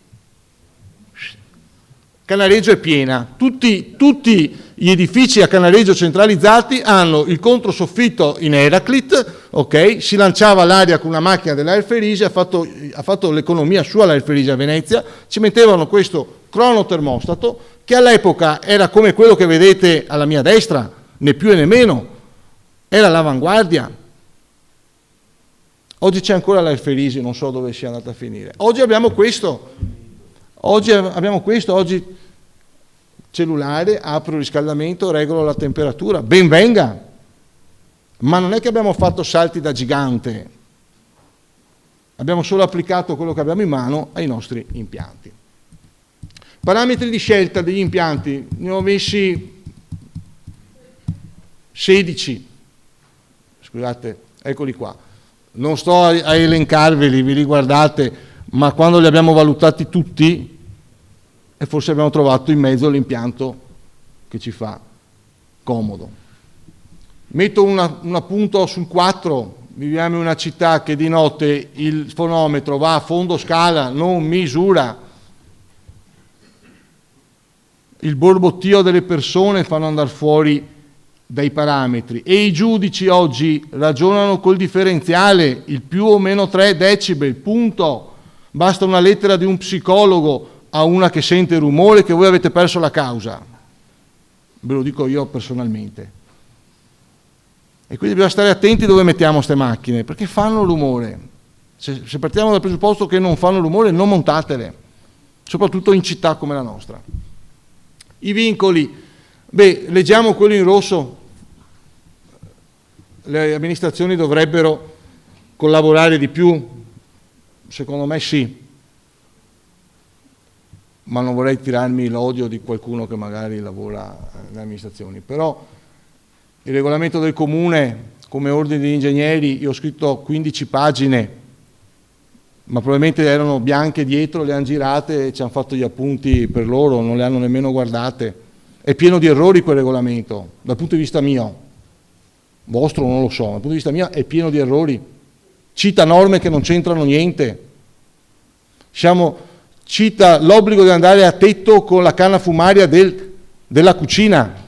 C: Canareggio è piena, tutti gli edifici a Canareggio centralizzati hanno il controsoffitto in Heraclit, ok? Si lanciava l'aria con una macchina dell'Airferisi, ha fatto l'economia sua l'Airferisi a Venezia, ci mettevano questo cronotermostato che all'epoca era come quello che vedete alla mia destra, né più né meno, era l'avanguardia. Oggi c'è ancora l'Airferisi, non so dove sia andata a finire. Oggi abbiamo questo, oggi cellulare, apro il riscaldamento, regolo la temperatura, ben venga, ma non è che abbiamo fatto salti da gigante, abbiamo solo applicato quello che abbiamo in mano ai nostri impianti. Parametri di scelta degli impianti, ne ho messi 16, scusate, eccoli qua, non sto a elencarveli, vi li guardate, ma quando li abbiamo valutati tutti, e forse abbiamo trovato in mezzo l'impianto che ci fa comodo. Metto un appunto sul 4, viviamo in una città che di notte il fonometro va a fondo scala, non misura. Il borbottio delle persone fanno andare fuori dai parametri e i giudici oggi ragionano col differenziale, il più o meno 3 decibel, punto. Basta una lettera di un psicologo a una che sente rumore che voi avete perso la causa. Ve lo dico io personalmente. E quindi bisogna stare attenti dove mettiamo queste macchine, perché fanno rumore. Se partiamo dal presupposto che non fanno rumore, non montatele, soprattutto in città come la nostra. I vincoli, leggiamo quello in rosso, le amministrazioni dovrebbero collaborare di più, secondo me sì, ma non vorrei tirarmi l'odio di qualcuno che magari lavora nelle amministrazioni, però il regolamento del comune come ordine di ingegneri, io ho scritto 15 pagine, ma probabilmente erano bianche dietro, le hanno girate e ci hanno fatto gli appunti per loro, non le hanno nemmeno guardate. È pieno di errori quel regolamento, dal punto di vista mio. vostro non lo so, dal punto di vista mio è pieno di errori, cita norme che non c'entrano niente, cita l'obbligo di andare a tetto con la canna fumaria della cucina.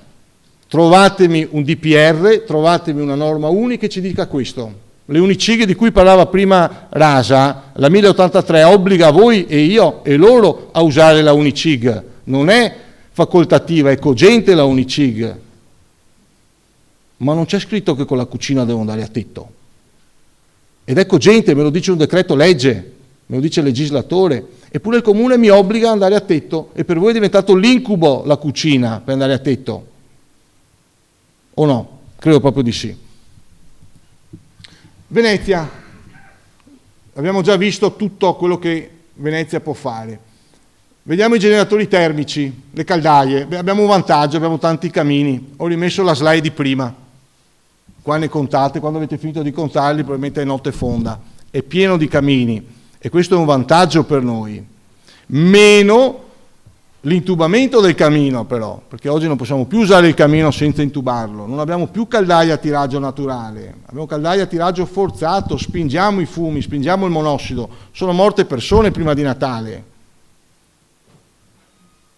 C: Trovatemi un DPR, trovatemi una norma unica che ci dica questo. Le unicighe di cui parlava prima Rasa, la 1083 obbliga voi e io e loro a usare la unicig, non è facoltativa, è cogente la unicig, ma non c'è scritto che con la cucina devo andare a tetto, ed è cogente, me lo dice un decreto legge, me lo dice il legislatore, eppure il comune mi obbliga ad andare a tetto, e per voi è diventato l'incubo la cucina per andare a tetto, o no? Credo proprio di sì. Venezia, abbiamo già visto tutto quello che Venezia può fare. Vediamo i generatori termici, le caldaie. Abbiamo un vantaggio, abbiamo tanti camini. Ho rimesso la slide di prima. Qua ne contate, quando avete finito di contarli probabilmente è notte fonda. È pieno di camini e questo è un vantaggio per noi. Meno l'intubamento del camino però, perché oggi non possiamo più usare il camino senza intubarlo, non abbiamo più caldaie a tiraggio naturale, abbiamo caldaie a tiraggio forzato, spingiamo i fumi, spingiamo il monossido, sono morte persone prima di Natale,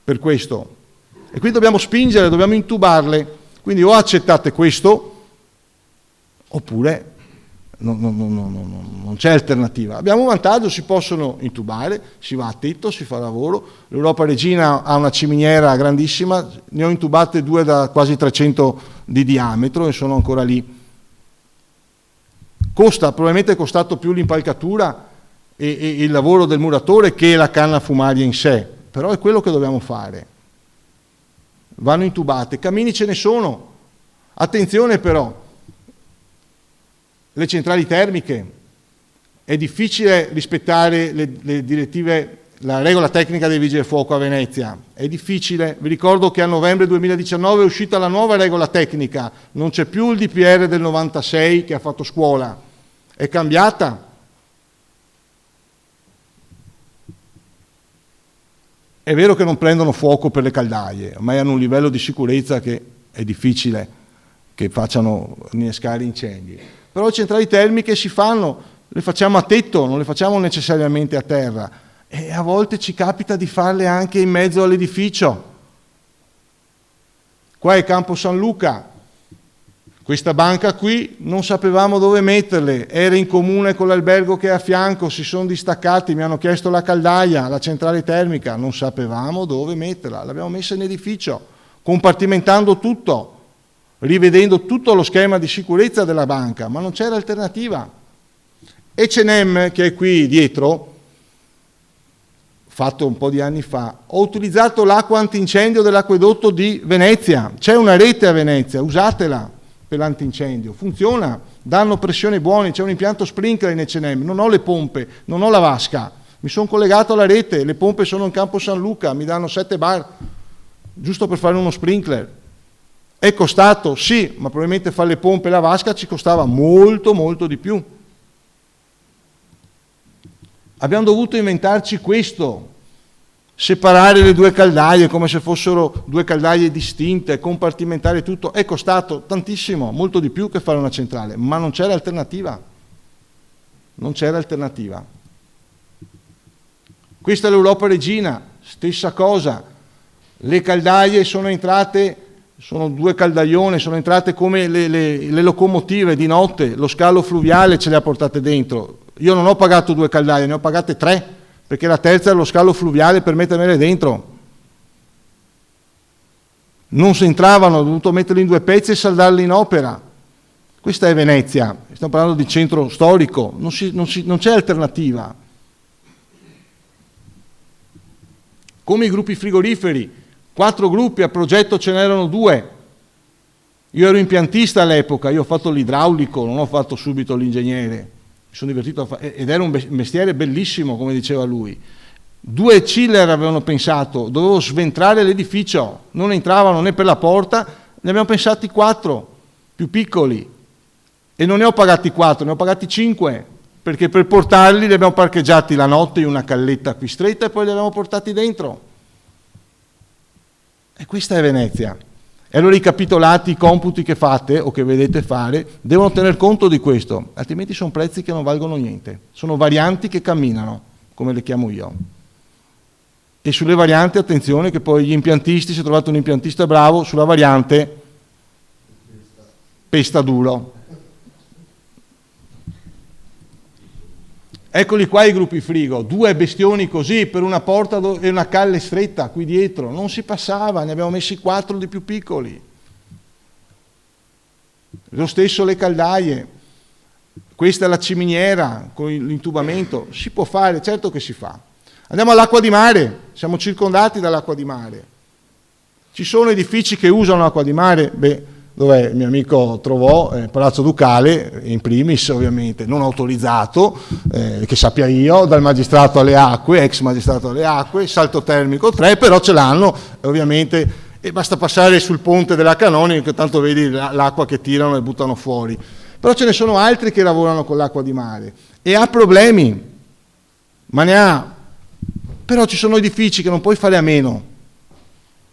C: per questo, e quindi dobbiamo spingere, dobbiamo intubarle, quindi o accettate questo, oppure non c'è alternativa. Abbiamo un vantaggio, si possono intubare, si va a tetto, si fa lavoro. L'Europa Regina ha una ciminiera grandissima, ne ho intubate 2 da quasi 300 di diametro e sono ancora lì. Probabilmente è costato più l'impalcatura e il lavoro del muratore che la canna fumaria in sé, però è quello che dobbiamo fare. Vanno intubate, camini ce ne sono. Attenzione però, le centrali termiche, è difficile rispettare le direttive, la regola tecnica dei vigili del fuoco a Venezia, è difficile, vi ricordo che a novembre 2019 è uscita la nuova regola tecnica, non c'è più il DPR del 96 che ha fatto scuola, è cambiata. È vero che non prendono fuoco per le caldaie, ma hanno un livello di sicurezza che è difficile che facciano innescare incendi. Però le centrali termiche si fanno, le facciamo a tetto, non le facciamo necessariamente a terra e a volte ci capita di farle anche in mezzo all'edificio. Qua è Campo San Luca, questa banca qui non sapevamo dove metterle, era in comune con l'albergo che è a fianco, si sono distaccati, mi hanno chiesto la caldaia, la centrale termica, non sapevamo dove metterla, l'abbiamo messa in edificio, compartimentando tutto, rivedendo tutto lo schema di sicurezza della banca, ma non c'era alternativa. H&M, che è qui dietro, fatto un po' di anni fa, ho utilizzato l'acqua antincendio dell'acquedotto di Venezia, c'è una rete a Venezia, usatela per l'antincendio, funziona, danno pressioni buone, c'è un impianto sprinkler in H&M, non ho le pompe, non ho la vasca, mi sono collegato alla rete, le pompe sono in Campo San Luca, mi danno 7 bar, giusto per fare uno sprinkler. È costato? Sì, ma probabilmente fare le pompe e la vasca ci costava molto, molto di più. Abbiamo dovuto inventarci questo, separare le 2 caldaie come se fossero 2 caldaie distinte, compartimentare tutto. È costato tantissimo, molto di più che fare una centrale, ma non c'era alternativa. Non c'era alternativa. Questa è l'Europa Regina, stessa cosa. Le caldaie sono entrate... Sono 2 caldaione, sono entrate come le locomotive di notte, lo scalo fluviale ce le ha portate dentro. Io non ho pagato 2 caldaie, ne ho pagate 3, perché la terza era lo scalo fluviale per mettermele dentro. Non si entravano, ho dovuto metterli in 2 pezzi e saldarli in opera. Questa è Venezia, stiamo parlando di centro storico, non c'è alternativa. Come i gruppi frigoriferi. 4 gruppi, a progetto ce n'erano 2. Io ero impiantista all'epoca, io ho fatto l'idraulico, non ho fatto subito l'ingegnere. Mi sono divertito a fare, ed era un mestiere bellissimo, come diceva lui. 2 chiller avevano pensato, dovevo sventrare l'edificio, non entravano né per la porta, ne abbiamo pensati 4, più piccoli. E non ne ho pagati 4, ne ho pagati 5, perché per portarli li abbiamo parcheggiati la notte in una calletta qui stretta e poi li abbiamo portati dentro. E questa è Venezia. E allora i capitolati, i computi che fate o che vedete fare devono tener conto di questo, altrimenti sono prezzi che non valgono niente, sono varianti che camminano, come le chiamo io. E sulle varianti attenzione che poi gli impiantisti, se trovate un impiantista bravo, sulla variante pesta duro. Eccoli qua i gruppi frigo, 2 bestioni così per una porta e una calle stretta qui dietro, non si passava, ne abbiamo messi 4 di più piccoli. Lo stesso le caldaie, questa è la ciminiera con l'intubamento, si può fare, certo che si fa. Andiamo all'acqua di mare, siamo circondati dall'acqua di mare. Ci sono edifici che usano l'acqua di mare, dove il mio amico trovò Palazzo Ducale, in primis ovviamente, non autorizzato, che sappia io, dal magistrato alle acque, ex magistrato alle acque, salto termico 3, però ce l'hanno ovviamente, e basta passare sul ponte della Canonica, che tanto vedi l'acqua che tirano e buttano fuori. Però ce ne sono altri che lavorano con l'acqua di mare e ha problemi, ma ne ha. Però ci sono edifici che non puoi fare a meno.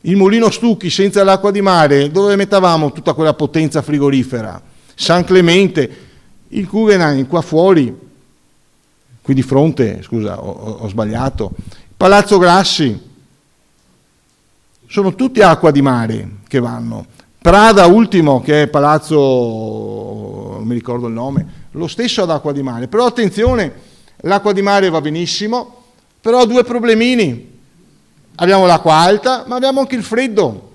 C: Il Mulino Stucchi senza l'acqua di mare, dove mettavamo tutta quella potenza frigorifera? San Clemente, il Guggenheim qua fuori, qui di fronte, scusa, ho sbagliato, Palazzo Grassi, sono tutti acqua di mare che vanno. Prada ultimo, che è Palazzo, non mi ricordo il nome, lo stesso ad acqua di mare. Però attenzione, l'acqua di mare va benissimo, però ha 2 problemini. Abbiamo l'acqua alta, ma abbiamo anche il freddo.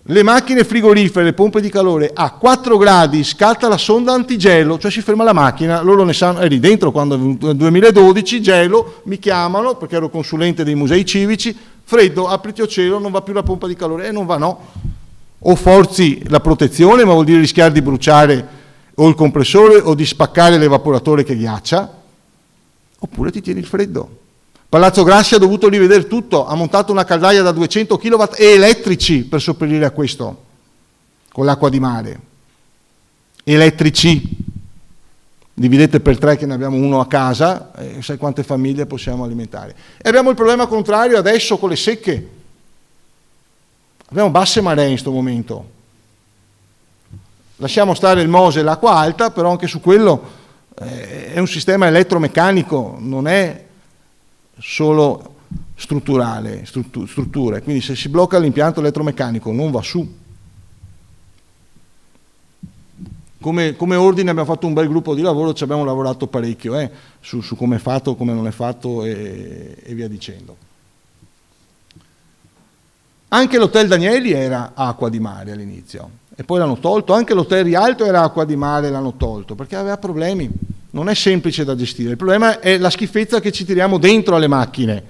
C: Le macchine frigorifere, le pompe di calore, a 4 gradi scatta la sonda antigelo, cioè si ferma la macchina, loro ne sanno, eri dentro quando nel 2012, gelo, mi chiamano, perché ero consulente dei musei civici, freddo, apriti o cielo, non va più la pompa di calore, non va no. O forzi la protezione, ma vuol dire rischiare di bruciare o il compressore o di spaccare l'evaporatore che ghiaccia, oppure ti tieni il freddo. Palazzo Grassi ha dovuto rivedere tutto, ha montato una caldaia da 200 kW e elettrici per sopperire a questo, con l'acqua di mare. Elettrici, dividete per 3 che ne abbiamo uno a casa, e sai quante famiglie possiamo alimentare. E abbiamo il problema contrario adesso con le secche. Abbiamo basse maree in questo momento. Lasciamo stare il Mose e l'acqua alta, però anche su quello è un sistema elettromeccanico, non è solo strutturale, strutture, quindi se si blocca l'impianto elettromeccanico non va su. Come ordine abbiamo fatto un bel gruppo di lavoro, ci abbiamo lavorato parecchio su come è fatto, come non è fatto e via dicendo. Anche l'hotel Danieli era acqua di mare all'inizio e poi l'hanno tolto, anche l'hotel Rialto era acqua di mare e l'hanno tolto perché aveva problemi. Non è semplice da gestire, il problema è la schifezza che ci tiriamo dentro alle macchine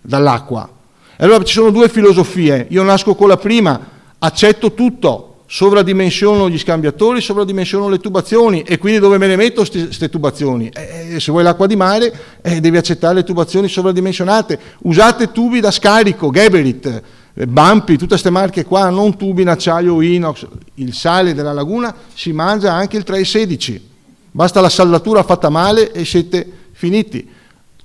C: dall'acqua. E allora ci sono 2 filosofie, io nasco con la prima, accetto tutto, sovradimensiono gli scambiatori, sovradimensiono le tubazioni e quindi dove me ne metto queste tubazioni? Se vuoi l'acqua di mare devi accettare le tubazioni sovradimensionate, usate tubi da scarico, Geberit, Bampi, tutte queste marche qua, non tubi in acciaio o inox, il sale della laguna si mangia anche il 3,16. Basta la saldatura fatta male e siete finiti.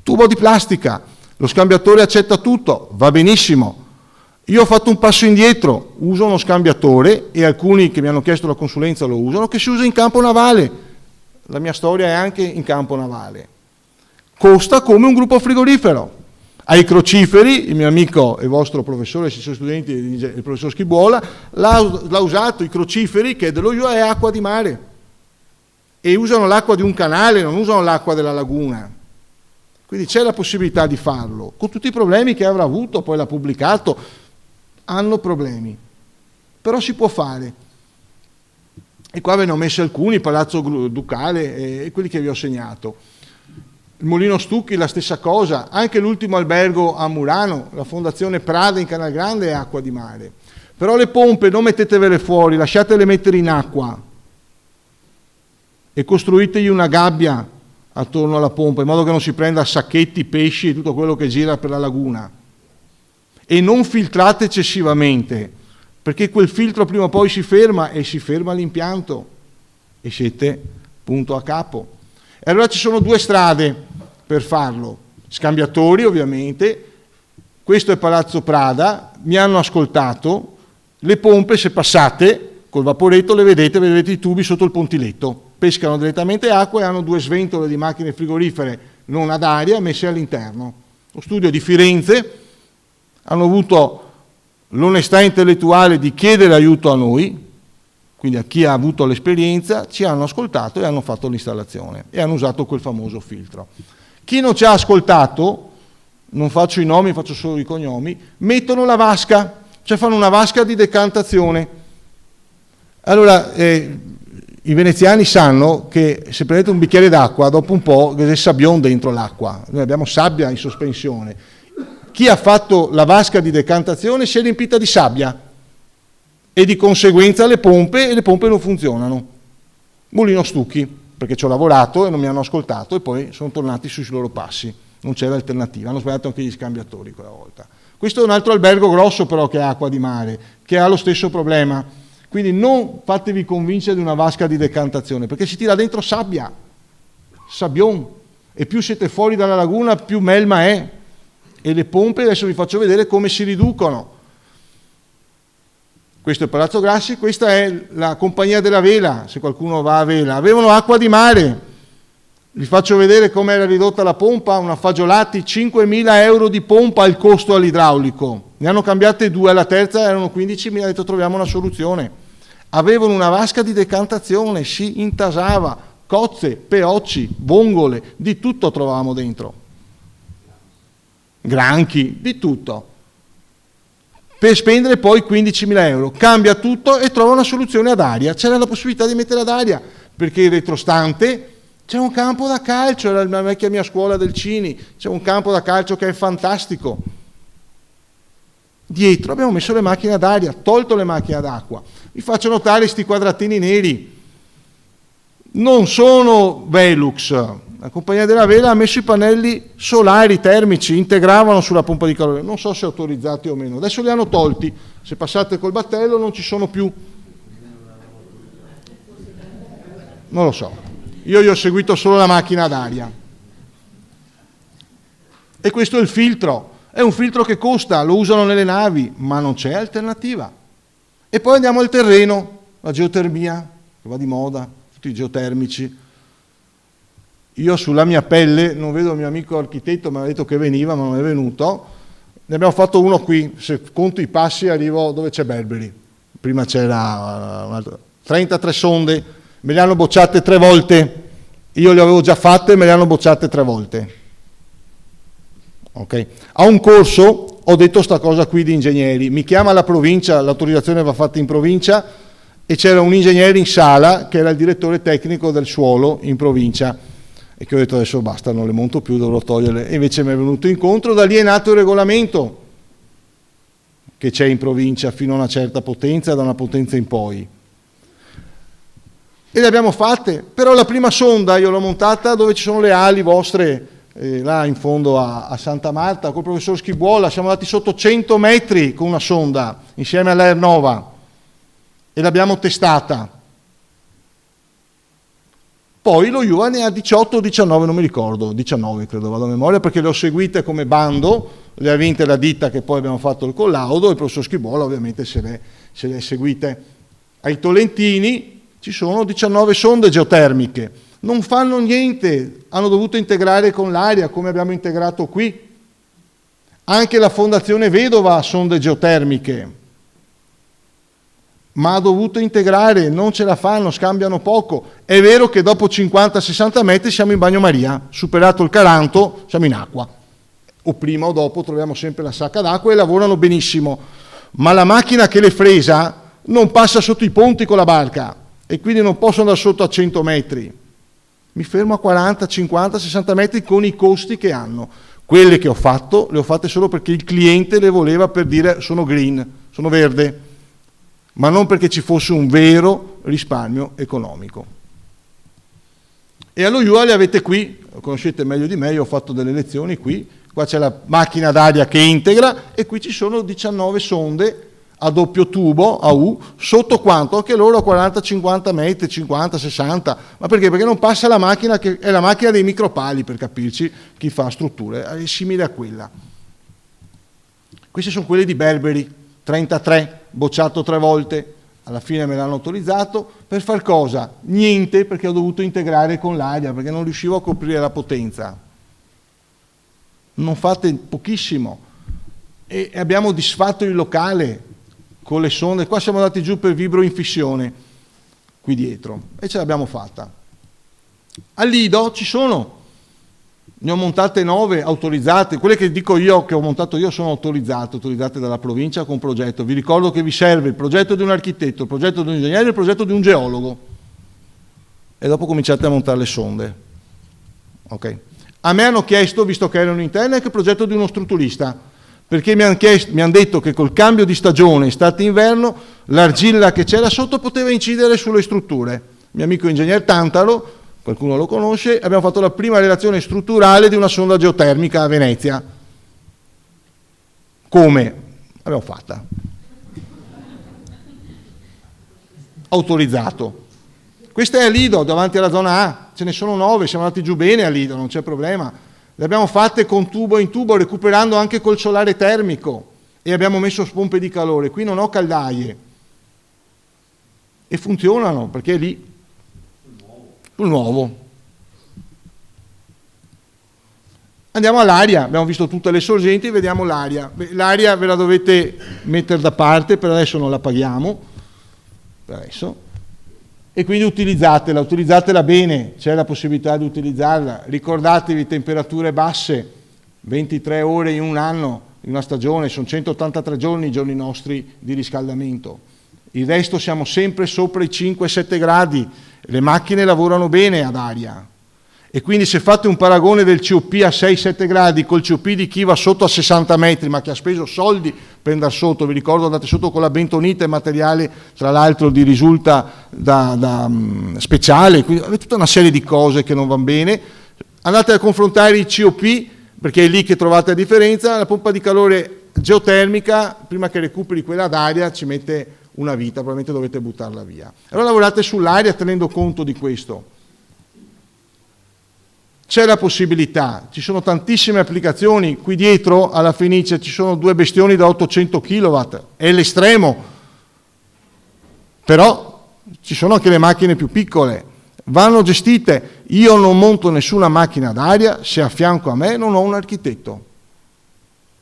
C: Tubo di plastica, lo scambiatore accetta tutto, va benissimo. Io ho fatto un passo indietro, uso uno scambiatore e alcuni che mi hanno chiesto la consulenza lo usano, che si usa in campo navale. La mia storia è anche in campo navale. Costa come un gruppo frigorifero. Ai crociferi, il mio amico e vostro professore, se siete studenti, il professor Schibuola, l'ha usato, i crociferi che dello UA è acqua di mare. E usano l'acqua di un canale, non usano l'acqua della laguna. Quindi c'è la possibilità di farlo, con tutti i problemi che avrà avuto, poi l'ha pubblicato, hanno problemi. Però si può fare. E qua ve ne ho messi alcuni, Palazzo Ducale e quelli che vi ho segnato. Il Mulino Stucchi la stessa cosa, anche l'ultimo albergo a Murano, la Fondazione Prada in Canal Grande è acqua di mare. Però le pompe non mettetevele fuori, lasciatele mettere in acqua. E costruitegli una gabbia attorno alla pompa in modo che non si prenda sacchetti, pesci e tutto quello che gira per la laguna e non filtrate eccessivamente perché quel filtro prima o poi si ferma e si ferma l'impianto e siete punto a capo. E allora ci sono 2 strade per farlo, scambiatori ovviamente, questo è Palazzo Prada, mi hanno ascoltato, Le pompe, se passate col vaporetto, le vedete i tubi sotto il pontiletto, pescano direttamente acqua e hanno 2 sventole di macchine frigorifere non ad aria messe all'interno. Lo studio di Firenze hanno avuto l'onestà intellettuale di chiedere aiuto a noi, quindi a chi ha avuto l'esperienza, ci hanno ascoltato e hanno fatto l'installazione e hanno usato quel famoso filtro. Chi non ci ha ascoltato, non faccio i nomi, faccio solo i cognomi, mettono la vasca, cioè fanno una vasca di decantazione. Allora, i veneziani sanno che se prendete un bicchiere d'acqua, dopo un po' c'è sabbion dentro l'acqua, noi abbiamo sabbia in sospensione. Chi ha fatto la vasca di decantazione si è riempita di sabbia e di conseguenza le pompe non funzionano. Mulino Stucchi, perché ci ho lavorato e non mi hanno ascoltato e poi sono tornati sui loro passi, non c'era alternativa, hanno sbagliato anche gli scambiatori quella volta. Questo è un altro albergo grosso però che ha acqua di mare, che ha lo stesso problema, quindi non fatevi convincere di una vasca di decantazione, perché si tira dentro sabbia, sabbion, e più siete fuori dalla laguna più melma è, e le pompe adesso vi faccio vedere come si riducono. Questo è Palazzo Grassi, questa è la compagnia della vela, se qualcuno va a vela. Avevano acqua di mare, vi faccio vedere come era ridotta la pompa, una Fagiolati, 5.000 euro di pompa il costo all'idraulico. Ne hanno cambiate 2, alla terza erano 15.000, ha detto troviamo una soluzione. Avevano una vasca di decantazione, si intasava, cozze, peocci, vongole, di tutto trovavamo dentro. Granchi, di tutto. Per spendere poi 15.000 euro. Cambia tutto e trova una soluzione ad aria. C'era la possibilità di mettere ad aria, perché il retrostante c'è un campo da calcio, era la vecchia mia scuola del Cini, c'è un campo da calcio che è fantastico. Dietro abbiamo messo le macchine ad aria, tolto le macchine ad acqua. Vi faccio notare questi quadratini neri. Non sono Velux. La compagnia della vela ha messo i pannelli solari termici, integravano sulla pompa di calore, non so se autorizzati o meno, adesso li hanno tolti, se passate col battello non ci sono più, non lo so, io gli ho seguito solo la macchina d'aria. E questo è il filtro, è un filtro che costa, lo usano nelle navi, ma non c'è alternativa. E poi andiamo al terreno, la geotermia, che va di moda, tutti i geotermici. Io sulla mia pelle, non vedo il mio amico architetto, mi ha detto che veniva, ma non è venuto. Ne abbiamo fatto uno qui, se conto i passi arrivo dove c'è Berberi. Prima c'era 33 sonde, me le hanno bocciate 3 volte. Io le avevo già fatte, me le hanno bocciate 3 volte. Okay. A un corso ho detto sta cosa qui di ingegneri. Mi chiama la provincia, l'autorizzazione va fatta in provincia, e c'era un ingegnere in sala che era il direttore tecnico del suolo in provincia. E che ho detto adesso basta, non le monto più, dovrò toglierle, e invece mi è venuto incontro, da lì è nato il regolamento che c'è in provincia fino a una certa potenza, da una potenza in poi, e le abbiamo fatte. Però la prima sonda io l'ho montata dove ci sono le ali vostre, là in fondo a Santa Marta, col professor Schibuola, siamo andati sotto 100 metri con una sonda insieme all'Air Nova e l'abbiamo testata. Poi lo UA ne ha 18 o 19, non mi ricordo, 19 credo, vado a memoria, perché le ho seguite come bando, le ha vinte la ditta che poi abbiamo fatto il collaudo, e il professor Schibola ovviamente se le ha seguite. Ai Tolentini ci sono 19 sonde geotermiche, non fanno niente, hanno dovuto integrare con l'aria come abbiamo integrato qui. Anche la Fondazione Vedova ha sonde geotermiche, ma ha dovuto integrare, non ce la fanno, scambiano poco. È vero che dopo 50-60 metri siamo in bagnomaria, superato il Caranto siamo in acqua, o prima o dopo troviamo sempre la sacca d'acqua e lavorano benissimo, ma la macchina che le fresa non passa sotto i ponti con la barca e quindi non posso andare sotto a 100 metri, mi fermo a 40, 50, 60 metri con i costi che hanno. Quelle che ho fatto le ho fatte solo perché il cliente le voleva, per dire sono green, sono verde, ma non perché ci fosse un vero risparmio economico. E allo UA le avete qui, lo conoscete meglio di me, io ho fatto delle lezioni qui, qua c'è la macchina d'aria che integra e qui ci sono 19 sonde a doppio tubo, a U, sotto quanto? Anche loro a 40-50 metri, 50-60, ma perché? Perché non passa la macchina, che è la macchina dei micropali, per capirci, chi fa strutture, è simile a quella. Queste sono quelle di Berberi, 33, bocciato 3 volte, alla fine me l'hanno autorizzato, per far cosa? Niente, perché ho dovuto integrare con l'aria, perché non riuscivo a coprire la potenza. Non fate pochissimo. E abbiamo disfatto il locale con le sonde, qua siamo andati giù per vibro in fissione, qui dietro, e ce l'abbiamo fatta. Al Lido ci sono, ne ho montate 9 autorizzate, quelle che dico io, che ho montato io, sono autorizzate dalla provincia con progetto. Vi ricordo che vi serve il progetto di un architetto, il progetto di un ingegnere e il progetto di un geologo, e dopo cominciate a montare le sonde. Ok. A me hanno chiesto, visto che erano interne, anche il progetto di uno strutturista, perché mi hanno detto che col cambio di stagione, estate-inverno, l'argilla che c'era sotto poteva incidere sulle strutture. Mio amico ingegner Tantalo, qualcuno lo conosce, abbiamo fatto la prima relazione strutturale di una sonda geotermica a Venezia. Come? L'abbiamo fatta. Autorizzato. Questa è a Lido, davanti alla zona A, ce ne sono 9, siamo andati giù bene a Lido, non c'è problema. Le abbiamo fatte con tubo in tubo, recuperando anche col solare termico, e abbiamo messo pompe di calore. Qui non ho caldaie e funzionano, perché è lì sul nuovo. Andiamo all'aria, abbiamo visto tutte le sorgenti, vediamo l'aria. L'aria ve la dovete mettere da parte, per adesso non la paghiamo, per adesso. E quindi utilizzatela bene, c'è la possibilità di utilizzarla. Ricordatevi, temperature basse, 23 ore in un anno, in una stagione, sono 183 giorni i giorni nostri di riscaldamento. Il resto siamo sempre sopra i 5-7 gradi, le macchine lavorano bene ad aria. E quindi se fate un paragone del COP a 6-7 gradi col COP di chi va sotto a 60 metri, ma che ha speso soldi per andare sotto, vi ricordo andate sotto con la bentonite, materiale tra l'altro di risulta speciale, quindi avete tutta una serie di cose che non vanno bene. Andate a confrontare i COP, perché è lì che trovate la differenza. La pompa di calore geotermica, prima che recuperi quella d'aria, ci mette una vita, probabilmente dovete buttarla via. Allora lavorate sull'aria tenendo conto di questo. C'è la possibilità, ci sono tantissime applicazioni, qui dietro alla Fenice ci sono 2 bestioni da 800 kW, è l'estremo, però ci sono anche le macchine più piccole, vanno gestite. Io non monto nessuna macchina d'aria se a fianco a me non ho un architetto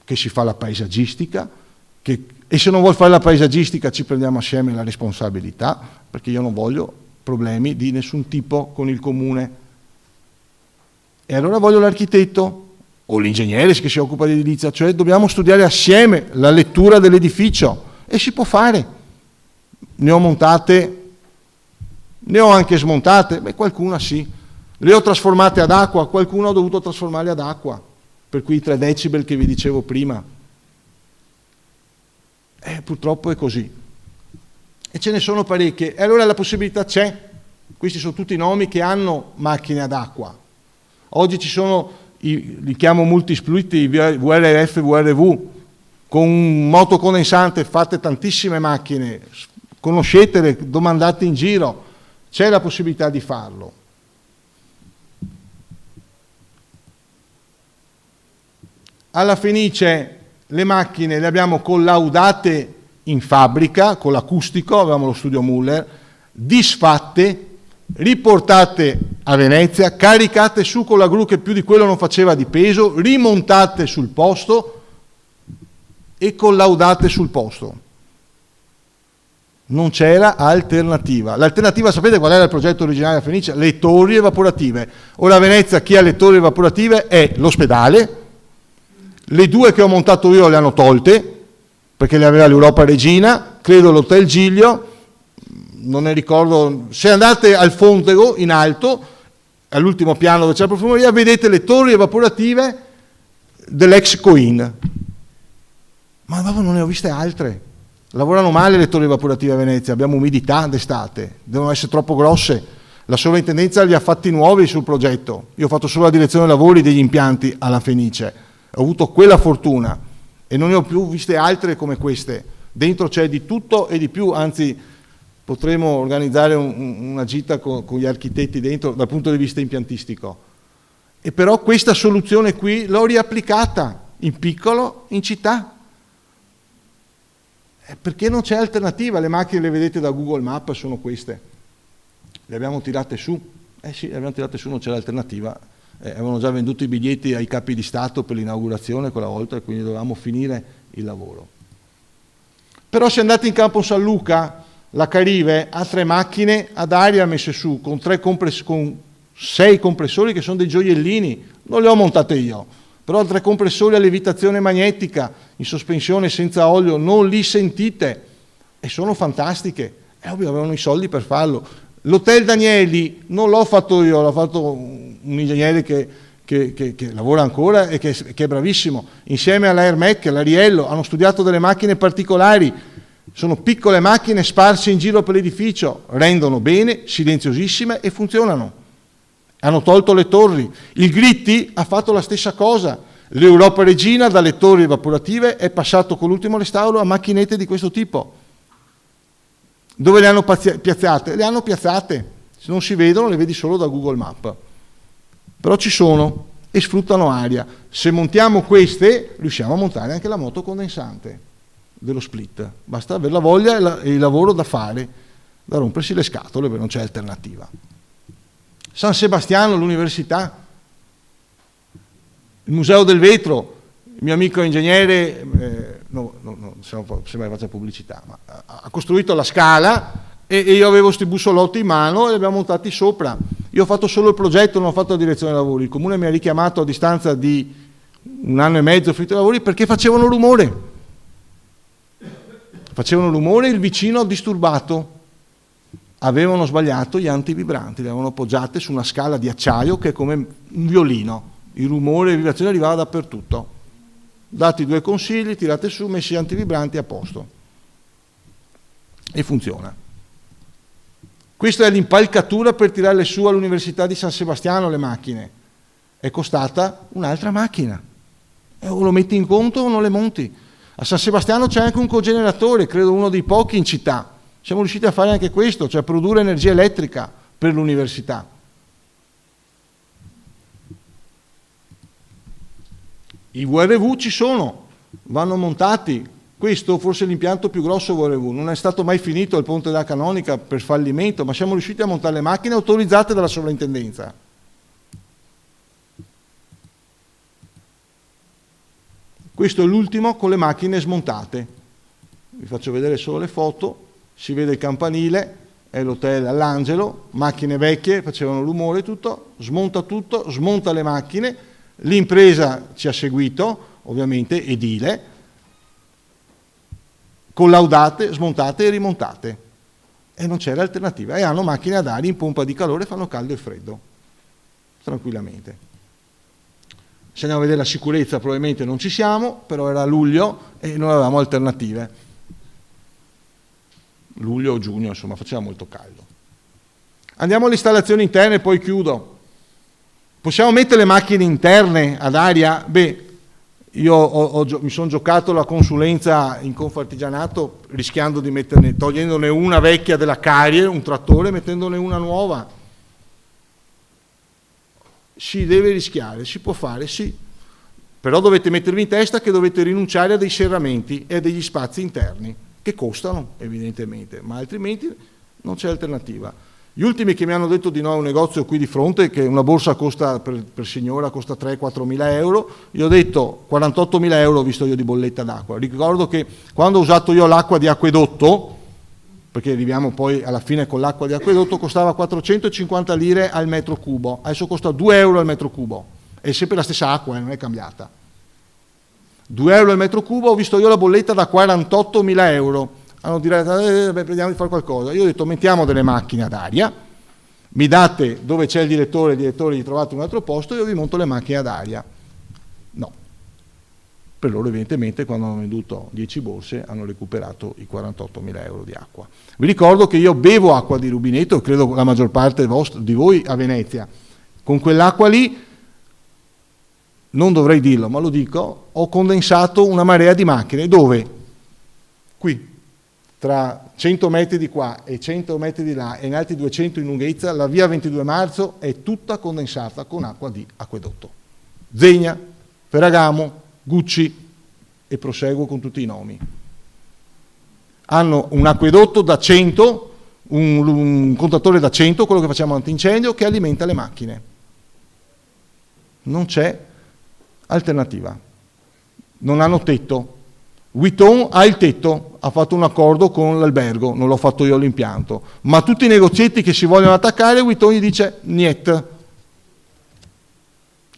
C: che si fa la paesaggistica, e se non vuol fare la paesaggistica ci prendiamo assieme la responsabilità, perché io non voglio problemi di nessun tipo con il comune. E allora voglio l'architetto o l'ingegnere che si occupa di edilizia, cioè dobbiamo studiare assieme la lettura dell'edificio, e si può fare. Ne ho montate, ne ho anche smontate, qualcuna sì. Le ho trasformate ad acqua, qualcuno ha dovuto trasformarle ad acqua, per cui i 3 decibel che vi dicevo prima. Purtroppo è così. E ce ne sono parecchie. E allora la possibilità c'è. Questi sono tutti nomi che hanno macchine ad acqua. Oggi ci sono, li chiamo multisplit, i VRF, VRV, con un motocondensante, fate tantissime macchine, conoscetele, domandate in giro, c'è la possibilità di farlo. Alla Fenice le macchine le abbiamo collaudate in fabbrica, con l'acustico, avevamo lo studio Muller, disfatte, riportate a Venezia, caricate su con la gru che più di quello non faceva di peso, rimontate sul posto e collaudate sul posto. Non c'era alternativa. L'alternativa, sapete qual era il progetto originale a Fenice? Le torri evaporative. Ora a Venezia chi ha le torri evaporative è l'ospedale. Le 2 che ho montato io le hanno tolte, perché le aveva l'Europa Regina, credo l'Hotel Giglio, non ne ricordo. Se andate al Fontego in alto, all'ultimo piano dove c'è la profumeria, vedete le torri evaporative dell'ex Coin. Ma non ne ho viste altre. Lavorano male le torri evaporative a Venezia, abbiamo umidità d'estate, devono essere troppo grosse. La sovrintendenza li ha fatti nuovi sul progetto. Io ho fatto solo la direzione lavori degli impianti alla Fenice. Ho avuto quella fortuna e non ne ho più viste altre come queste. Dentro c'è di tutto e di più, anzi potremo organizzare una gita con gli architetti dentro dal punto di vista impiantistico. E però questa soluzione qui l'ho riapplicata in piccolo in città. Perché non c'è alternativa, le macchine le vedete da Google Maps, sono queste. Le abbiamo tirate su, sì, le abbiamo tirate su, non c'era alternativa. Avevano già venduto i biglietti ai capi di Stato per l'inaugurazione quella volta e quindi dovevamo finire il lavoro. Però se andate in campo San Luca, la Carive ha 3 macchine ad aria messe su con 6 compressori che sono dei gioiellini, non le ho montate io, però 3 compressori a levitazione magnetica in sospensione senza olio, non li sentite e sono fantastiche. È ovvio, avevano i soldi per farlo. L'Hotel Danieli non l'ho fatto io, l'ha fatto un ingegnere che lavora ancora e che è bravissimo, insieme all'Airmec, all'Ariello, hanno studiato delle macchine particolari, sono piccole macchine sparse in giro per l'edificio, rendono bene, silenziosissime e funzionano. Hanno tolto le torri. Il Gritti ha fatto la stessa cosa. L'Europa Regina dalle torri evaporative è passato con l'ultimo restauro a macchinette di questo tipo. Dove le hanno piazzate? Le hanno piazzate. Se non si vedono, le vedi solo da Google Maps. Però ci sono e sfruttano aria. Se montiamo queste, riusciamo a montare anche la moto condensante dello split. Basta avere la voglia e il lavoro da fare, da rompersi le scatole, perché non c'è alternativa. San Sebastiano, l'università, il Museo del Vetro, il mio amico ingegnere, sembra che faccia pubblicità, ma ha costruito la scala e io avevo questi bussolotti in mano e li abbiamo montati sopra. Io ho fatto solo il progetto, non ho fatto la direzione dei lavori. Il comune mi ha richiamato a distanza di 1 anno e mezzo finito i lavori perché facevano rumore. Facevano rumore, il vicino disturbato. Avevano sbagliato gli antivibranti, le avevano appoggiate su una scala di acciaio che è come un violino, il rumore e la vibrazione arrivava dappertutto. Dati 2 consigli, tirate su, messi gli antivibranti a posto. E funziona. Questa è l'impalcatura per tirarle su all'Università di San Sebastiano le macchine. È costata un'altra macchina. O lo metti in conto o non le monti. A San Sebastiano c'è anche un cogeneratore, credo uno dei pochi in città. Siamo riusciti a fare anche questo, cioè produrre energia elettrica per l'università. I VRV ci sono, vanno montati. Questo forse è l'impianto più grosso VRV, non è stato mai finito il ponte della Canonica per fallimento, ma siamo riusciti a montare le macchine autorizzate dalla sovrintendenza. Questo è l'ultimo con le macchine smontate. Vi faccio vedere solo le foto. Si vede il campanile, è l'hotel all'Angelo, macchine vecchie, facevano rumore tutto, smonta le macchine, l'impresa ci ha seguito, ovviamente edile, collaudate, smontate e rimontate. E non c'era alternativa. E hanno macchine ad aria in pompa di calore, fanno caldo e freddo, tranquillamente. Se andiamo a vedere la sicurezza probabilmente non ci siamo, però era luglio e non avevamo alternative. Luglio o giugno, insomma, faceva molto caldo. Andiamo alle installazioni interne e poi chiudo. Possiamo mettere le macchine interne ad aria? Beh, io mi sono giocato la consulenza in Confartigianato rischiando di metterne, togliendone una vecchia della Carrier, un trattore, e mettendone una nuova. Si deve rischiare, si può fare, sì. Però dovete mettervi in testa che dovete rinunciare a dei serramenti e a degli spazi interni, che costano evidentemente, ma altrimenti non c'è alternativa. Gli ultimi che mi hanno detto di no a un negozio qui di fronte, che una borsa costa per signora costa 3-4 mila euro, io ho detto 48 mila euro ho visto io di bolletta d'acqua. Ricordo che quando ho usato io l'acqua di acquedotto, perché arriviamo poi alla fine con l'acqua di acquedotto, costava 450 lire al metro cubo, adesso costa 2 euro al metro cubo, è sempre la stessa acqua, non è cambiata. 2 euro al metro cubo, ho visto io la bolletta da 48 mila euro. Hanno detto, vediamo di fare qualcosa. Io ho detto, mettiamo delle macchine ad aria, mi date dove c'è il direttore gli trovate un altro posto e io vi monto le macchine ad aria. No. Per loro evidentemente quando hanno venduto 10 borse hanno recuperato i 48 mila euro di acqua. Vi ricordo che io bevo acqua di rubinetto, credo la maggior parte di voi a Venezia. Con quell'acqua lì, non dovrei dirlo, ma lo dico, ho condensato una marea di macchine. Dove? Qui, tra 100 metri di qua e 100 metri di là e in altri 200 in lunghezza, la via 22 marzo è tutta condensata con acqua di acquedotto. Zegna, Ferragamo, Gucci e proseguo con tutti i nomi. hanno un acquedotto da 100, un contatore da 100, quello che facciamo antincendio, che alimenta le macchine. Non c'è alternativa. Non hanno tetto. Vuitton ha il tetto, ha fatto un accordo con l'albergo, non l'ho fatto io l'impianto, ma tutti i negozietti che si vogliono attaccare, Vuitton gli dice niet,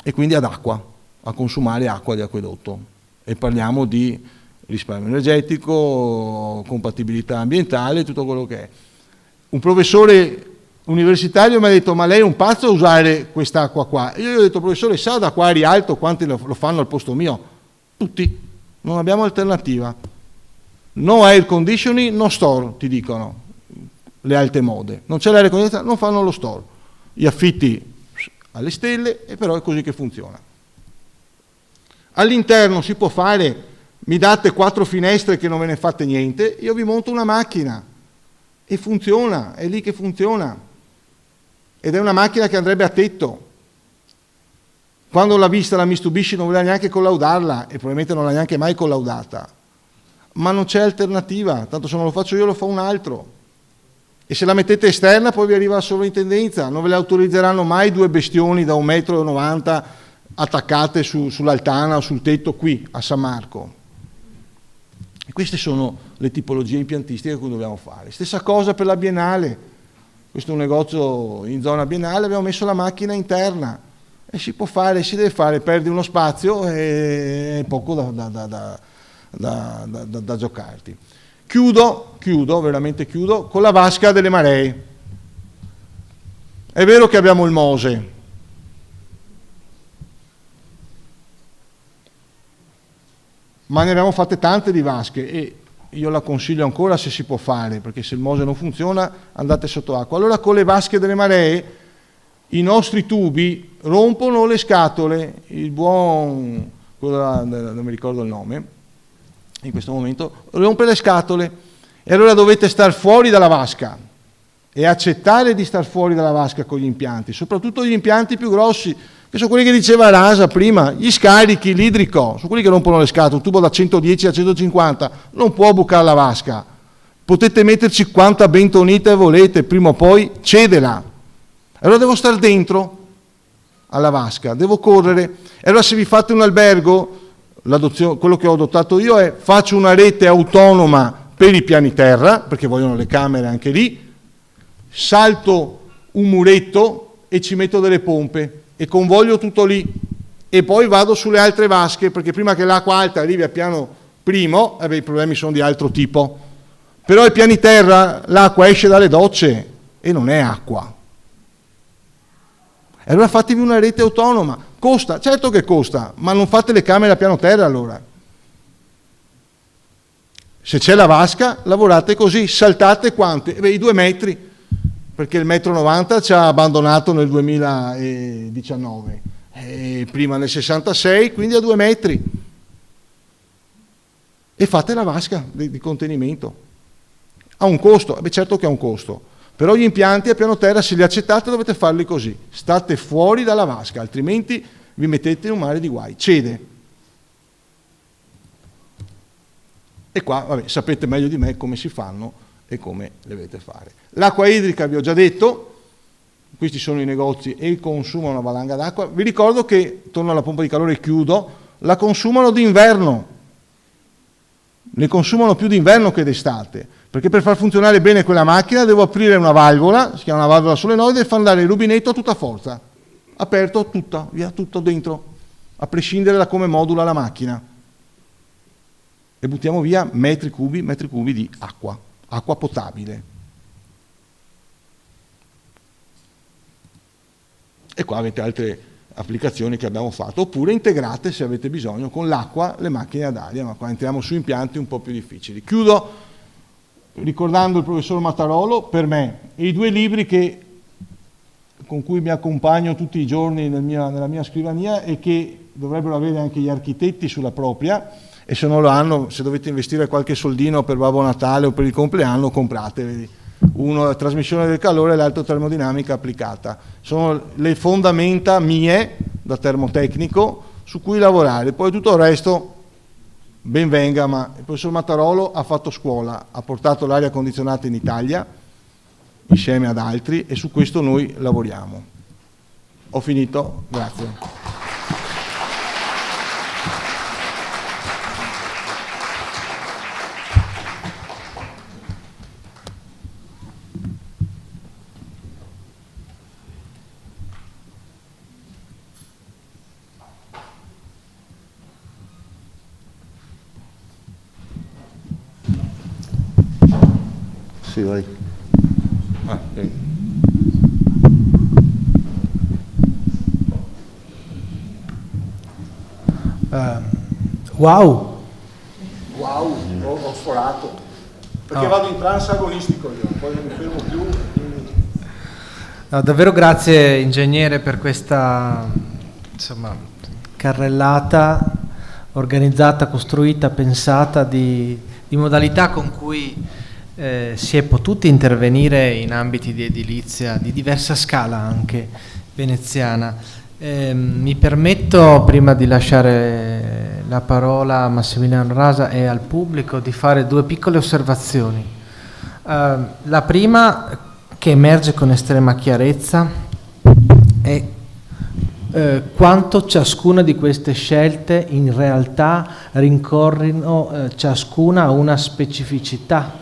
C: e quindi ad acqua, a consumare acqua di acquedotto, e parliamo di risparmio energetico, compatibilità ambientale, tutto quello che è. Un professore universitario mi ha detto: ma lei è un pazzo a usare quest'acqua qua? E io gli ho detto: professore, sa da qua a Rialto quanti lo fanno al posto mio? Tutti. Non abbiamo alternativa. No air conditioning, no store, ti dicono le alte mode. Non c'è l'aria condizionata, non fanno lo store. Gli affitti alle stelle, e però è così che funziona. All'interno si può fare, mi date 4 finestre che non ve ne fate niente, io vi monto una macchina e funziona, è lì che funziona. Ed è una macchina che andrebbe a tetto. Quando l'ha vista la Mitsubishi non voleva neanche collaudarla, e probabilmente non l'ha neanche mai collaudata, ma non c'è alternativa, tanto se non lo faccio io lo fa un altro, e se la mettete esterna poi vi arriva la sovrintendenza, non ve le autorizzeranno mai 2 bestioni da 1,90 m attaccate sull'altana o sul tetto qui a San Marco. E queste sono le tipologie impiantistiche che dobbiamo fare. Stessa cosa per la Biennale. Questo è un negozio in zona Biennale, abbiamo messo la macchina interna. E si può fare, si deve fare, perdi uno spazio e è poco da giocarti. Chiudo, veramente chiudo, con la vasca delle maree. È vero che abbiamo il Mose, ma ne abbiamo fatte tante di vasche, e io la consiglio ancora se si può fare, perché se il Mose non funziona andate sotto acqua. Allora con le vasche delle maree i nostri tubi rompono le scatole, il buon, non mi ricordo il nome, in questo momento, rompe le scatole, e allora dovete star fuori dalla vasca e accettare di star fuori dalla vasca con gli impianti, soprattutto gli impianti più grossi, che sono quelli che diceva Rasa prima, gli scarichi, l'idrico, sono quelli che rompono le scatole, un tubo da 110 a 150, non può bucare la vasca, potete metterci quanta bentonite volete, prima o poi cedela. Allora devo stare dentro alla vasca, devo correre. E allora se vi fate un albergo, quello che ho adottato io è: faccio una rete autonoma per i piani terra, perché vogliono le camere anche lì, salto un muretto e ci metto delle pompe e convoglio tutto lì, e poi vado sulle altre vasche, perché prima che l'acqua alta arrivi al piano primo, i problemi sono di altro tipo. Però ai piani terra l'acqua esce dalle docce e non è acqua. E allora fatevi una rete autonoma, costa, certo che costa, ma non fate le camere a piano terra allora. Se c'è la vasca, lavorate così, saltate quante? I 2 metri, perché il 1,90 m ci ha abbandonato nel 2019, prima nel 66, quindi a 2 metri. E fate la vasca di contenimento. Ha un costo? Certo che ha un costo. Però gli impianti a piano terra, se li accettate, dovete farli così. State fuori dalla vasca, altrimenti vi mettete in un mare di guai. Cede. E qua, vabbè, sapete meglio di me come si fanno e come le dovete fare. L'acqua idrica, vi ho già detto, questi sono i negozi e consumano una valanga d'acqua. Vi ricordo che, torno alla pompa di calore e chiudo, la consumano d'inverno. Ne consumano più d'inverno che d'estate, perché per far funzionare bene quella macchina devo aprire una valvola, si chiama una valvola solenoide, e far andare il rubinetto a tutta forza, aperto tutta, via tutto dentro, a prescindere da come modula la macchina, e buttiamo via metri cubi di acqua potabile. E qua avete altre applicazioni che abbiamo fatto, oppure integrate, se avete bisogno, con l'acqua le macchine ad aria, ma qua entriamo su impianti un po' più difficili. Chiudo ricordando il professor Mattarolo, per me, e i 2 libri con cui mi accompagno tutti i giorni nella mia scrivania, e che dovrebbero avere anche gli architetti sulla propria, e se non lo hanno, se dovete investire qualche soldino per Babbo Natale o per il compleanno, comprateveli. Uno è trasmissione del calore e l'altro termodinamica applicata. Sono le fondamenta mie da termotecnico su cui lavorare, poi tutto il resto ben venga, ma il professor Mattarolo ha fatto scuola, ha portato l'aria condizionata in Italia insieme ad altri e su questo noi lavoriamo. Ho finito, grazie.
B: Sì, vai.
A: Wow!
C: Wow, ho sforato. Perché vado in trance agonistico io, poi non mi fermo più. Quindi...
A: No, davvero grazie ingegnere per questa carrellata organizzata, costruita, pensata di modalità con cui si è potuti intervenire in ambiti di edilizia di diversa scala anche veneziana. Mi permetto, prima di lasciare la parola a Massimiliano Rasa e al pubblico, di fare due piccole osservazioni. La prima, che emerge con estrema chiarezza, è quanto ciascuna di queste scelte in realtà rincorrino ciascuna a una specificità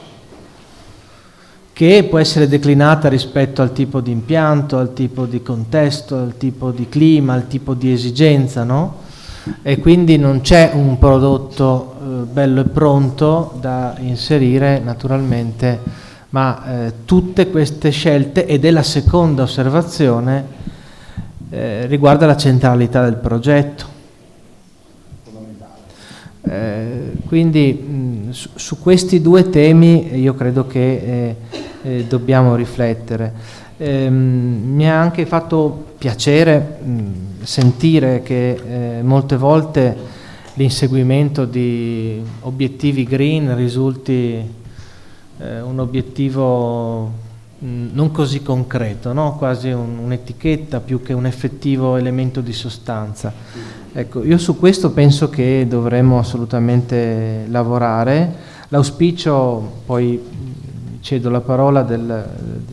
A: che può essere declinata rispetto al tipo di impianto, al tipo di contesto, al tipo di clima, al tipo di esigenza, no? E quindi non c'è un prodotto bello e pronto da inserire naturalmente, ma tutte queste scelte, ed è la seconda osservazione, riguarda la centralità del progetto. Quindi su questi due temi io credo che dobbiamo riflettere. Mi ha anche fatto piacere sentire che molte volte l'inseguimento di obiettivi green risulti un obiettivo non così concreto, no? Quasi un'etichetta più che un effettivo elemento di sostanza. Ecco, io su questo penso che dovremmo assolutamente lavorare. L'auspicio, poi cedo la parola di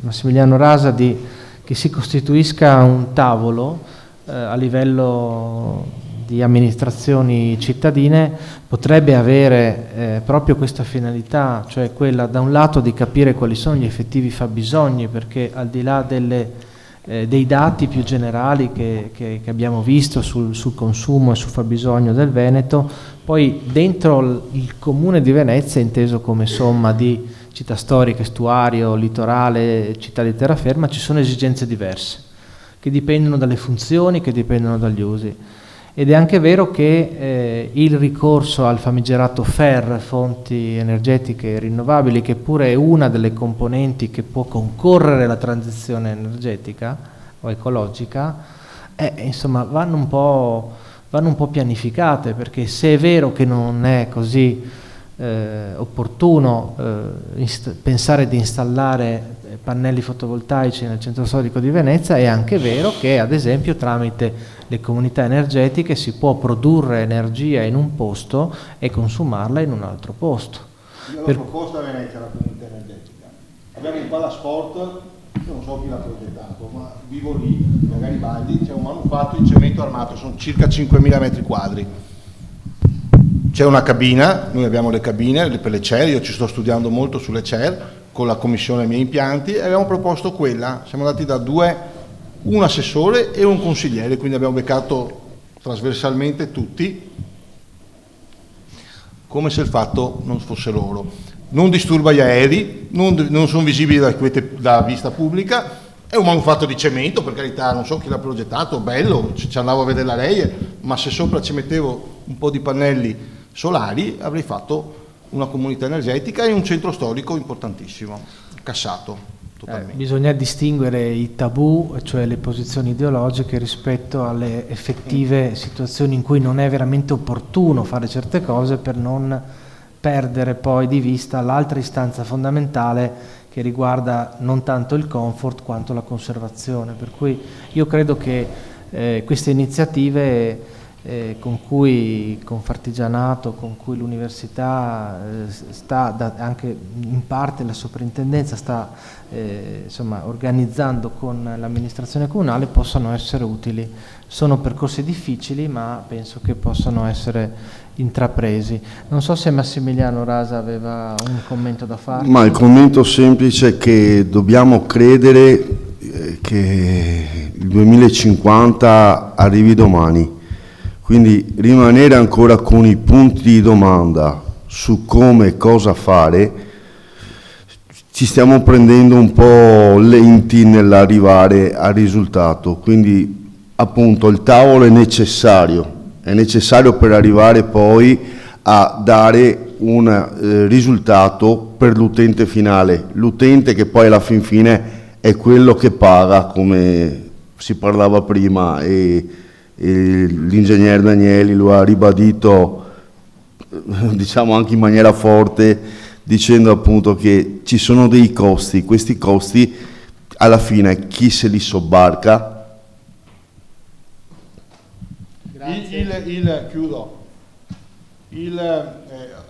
A: Massimiliano Rasa, che si costituisca un tavolo a livello di amministrazioni cittadine, potrebbe avere proprio questa finalità, cioè quella da un lato di capire quali sono gli effettivi fabbisogni, perché al di là dei dati più generali che abbiamo visto sul consumo e sul fabbisogno del Veneto, poi dentro il comune di Venezia, inteso come somma di città storica, estuario, litorale, città di terraferma, ci sono esigenze diverse che dipendono dalle funzioni, che dipendono dagli usi. Ed è anche vero che il ricorso al famigerato FER, fonti energetiche rinnovabili, che pure è una delle componenti che può concorrere alla transizione energetica o ecologica, insomma vanno un po' pianificate, perché se è vero che non è così opportuno pensare di installare pannelli fotovoltaici nel centro storico di Venezia, è anche vero che ad esempio tramite le comunità energetiche si può produrre energia in un posto e consumarla in un altro posto.
C: Io l'ho proposta a Venezia la comunità energetica. Abbiamo un palasport, io non so chi l'ha progettato, ma vivo lì, a Garibaldi, c'è un manufatto in cemento armato, sono circa 5.000 metri quadri. C'è una cabina, noi abbiamo le cabine per le CER, io ci sto studiando molto sulle CER con la commissione miei impianti e abbiamo proposto quella, siamo andati da un assessore e un consigliere, quindi abbiamo beccato trasversalmente tutti, come se il fatto non fosse loro. Non disturba gli aerei, non sono visibili da vista pubblica, è un manufatto di cemento, per carità, non so chi l'ha progettato, bello, ci andavo a vedere la lei, ma se sopra ci mettevo un po' di pannelli solari avrei fatto una comunità energetica e un centro storico importantissimo, cassato totalmente.
A: Bisogna distinguere i tabù, cioè le posizioni ideologiche, rispetto alle effettive situazioni in cui non è veramente opportuno fare certe cose, per non perdere poi di vista l'altra istanza fondamentale che riguarda non tanto il comfort quanto la conservazione. Per cui io credo che queste iniziative con cui Confartigianato, con cui l'università anche in parte la soprintendenza sta insomma, organizzando con l'amministrazione comunale, possano essere utili. Sono percorsi difficili, ma penso che possano essere intrapresi. Non so se Massimiliano Rasa aveva un commento da fare.
B: Ma il commento semplice è che dobbiamo credere che il 2050 arrivi domani, quindi rimanere ancora con i punti di domanda su come e cosa fare. Ci stiamo prendendo un po' lenti nell'arrivare al risultato, quindi appunto il tavolo è necessario per arrivare poi a dare un risultato per l'utente finale, l'utente che poi alla fin fine è quello che paga, come si parlava prima, e l'ingegner Danieli lo ha ribadito, diciamo anche in maniera forte, dicendo appunto che ci sono dei costi. Questi costi alla fine chi se li sobbarca?
C: Chiudo.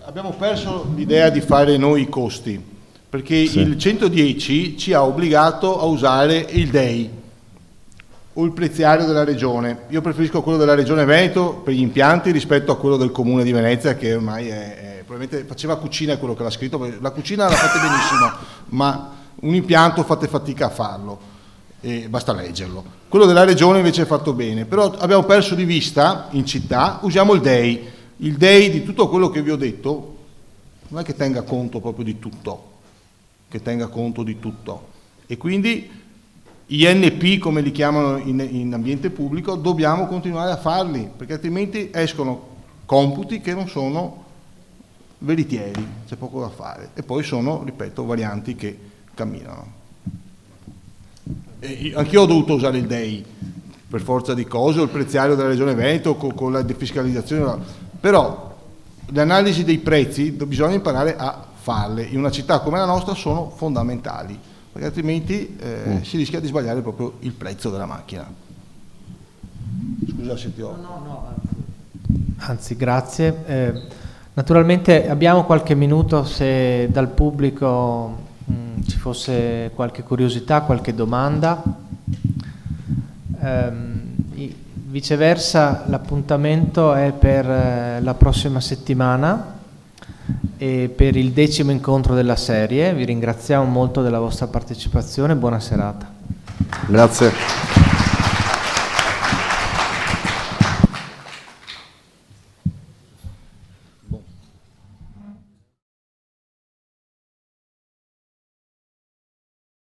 C: Abbiamo perso l'idea di fare noi i costi, perché sì, il 110 ci ha obbligato a usare il DEI o il preziario della regione. Io preferisco quello della regione Veneto per gli impianti rispetto a quello del comune di Venezia, che ormai probabilmente faceva cucina, è quello che l'ha scritto, perché la cucina la fate benissimo, ma un impianto fate fatica a farlo, basta leggerlo. Quello della regione invece è fatto bene, però abbiamo perso di vista in città, usiamo il DEI. Il DEI di tutto quello che vi ho detto non è che tenga conto proprio di tutto, e quindi gli NP, come li chiamano in ambiente pubblico, dobbiamo continuare a farli, perché altrimenti escono computi che non sono veritieri, c'è poco da fare, e poi sono, ripeto, varianti che camminano. Anch'io ho dovuto usare il DEI per forza di cose, o il preziario della regione Veneto con la defiscalizzazione, però le analisi dei prezzi bisogna imparare a farle, in una città come la nostra sono fondamentali, perché altrimenti si rischia di sbagliare proprio il prezzo della macchina. Scusa se ti ho...
A: No, anzi grazie. Naturalmente abbiamo qualche minuto, se dal pubblico ci fosse qualche curiosità, qualche domanda. Viceversa, l'appuntamento è per la prossima settimana e per il 10° incontro della serie. Vi ringraziamo molto della vostra partecipazione, buona serata.
B: Grazie.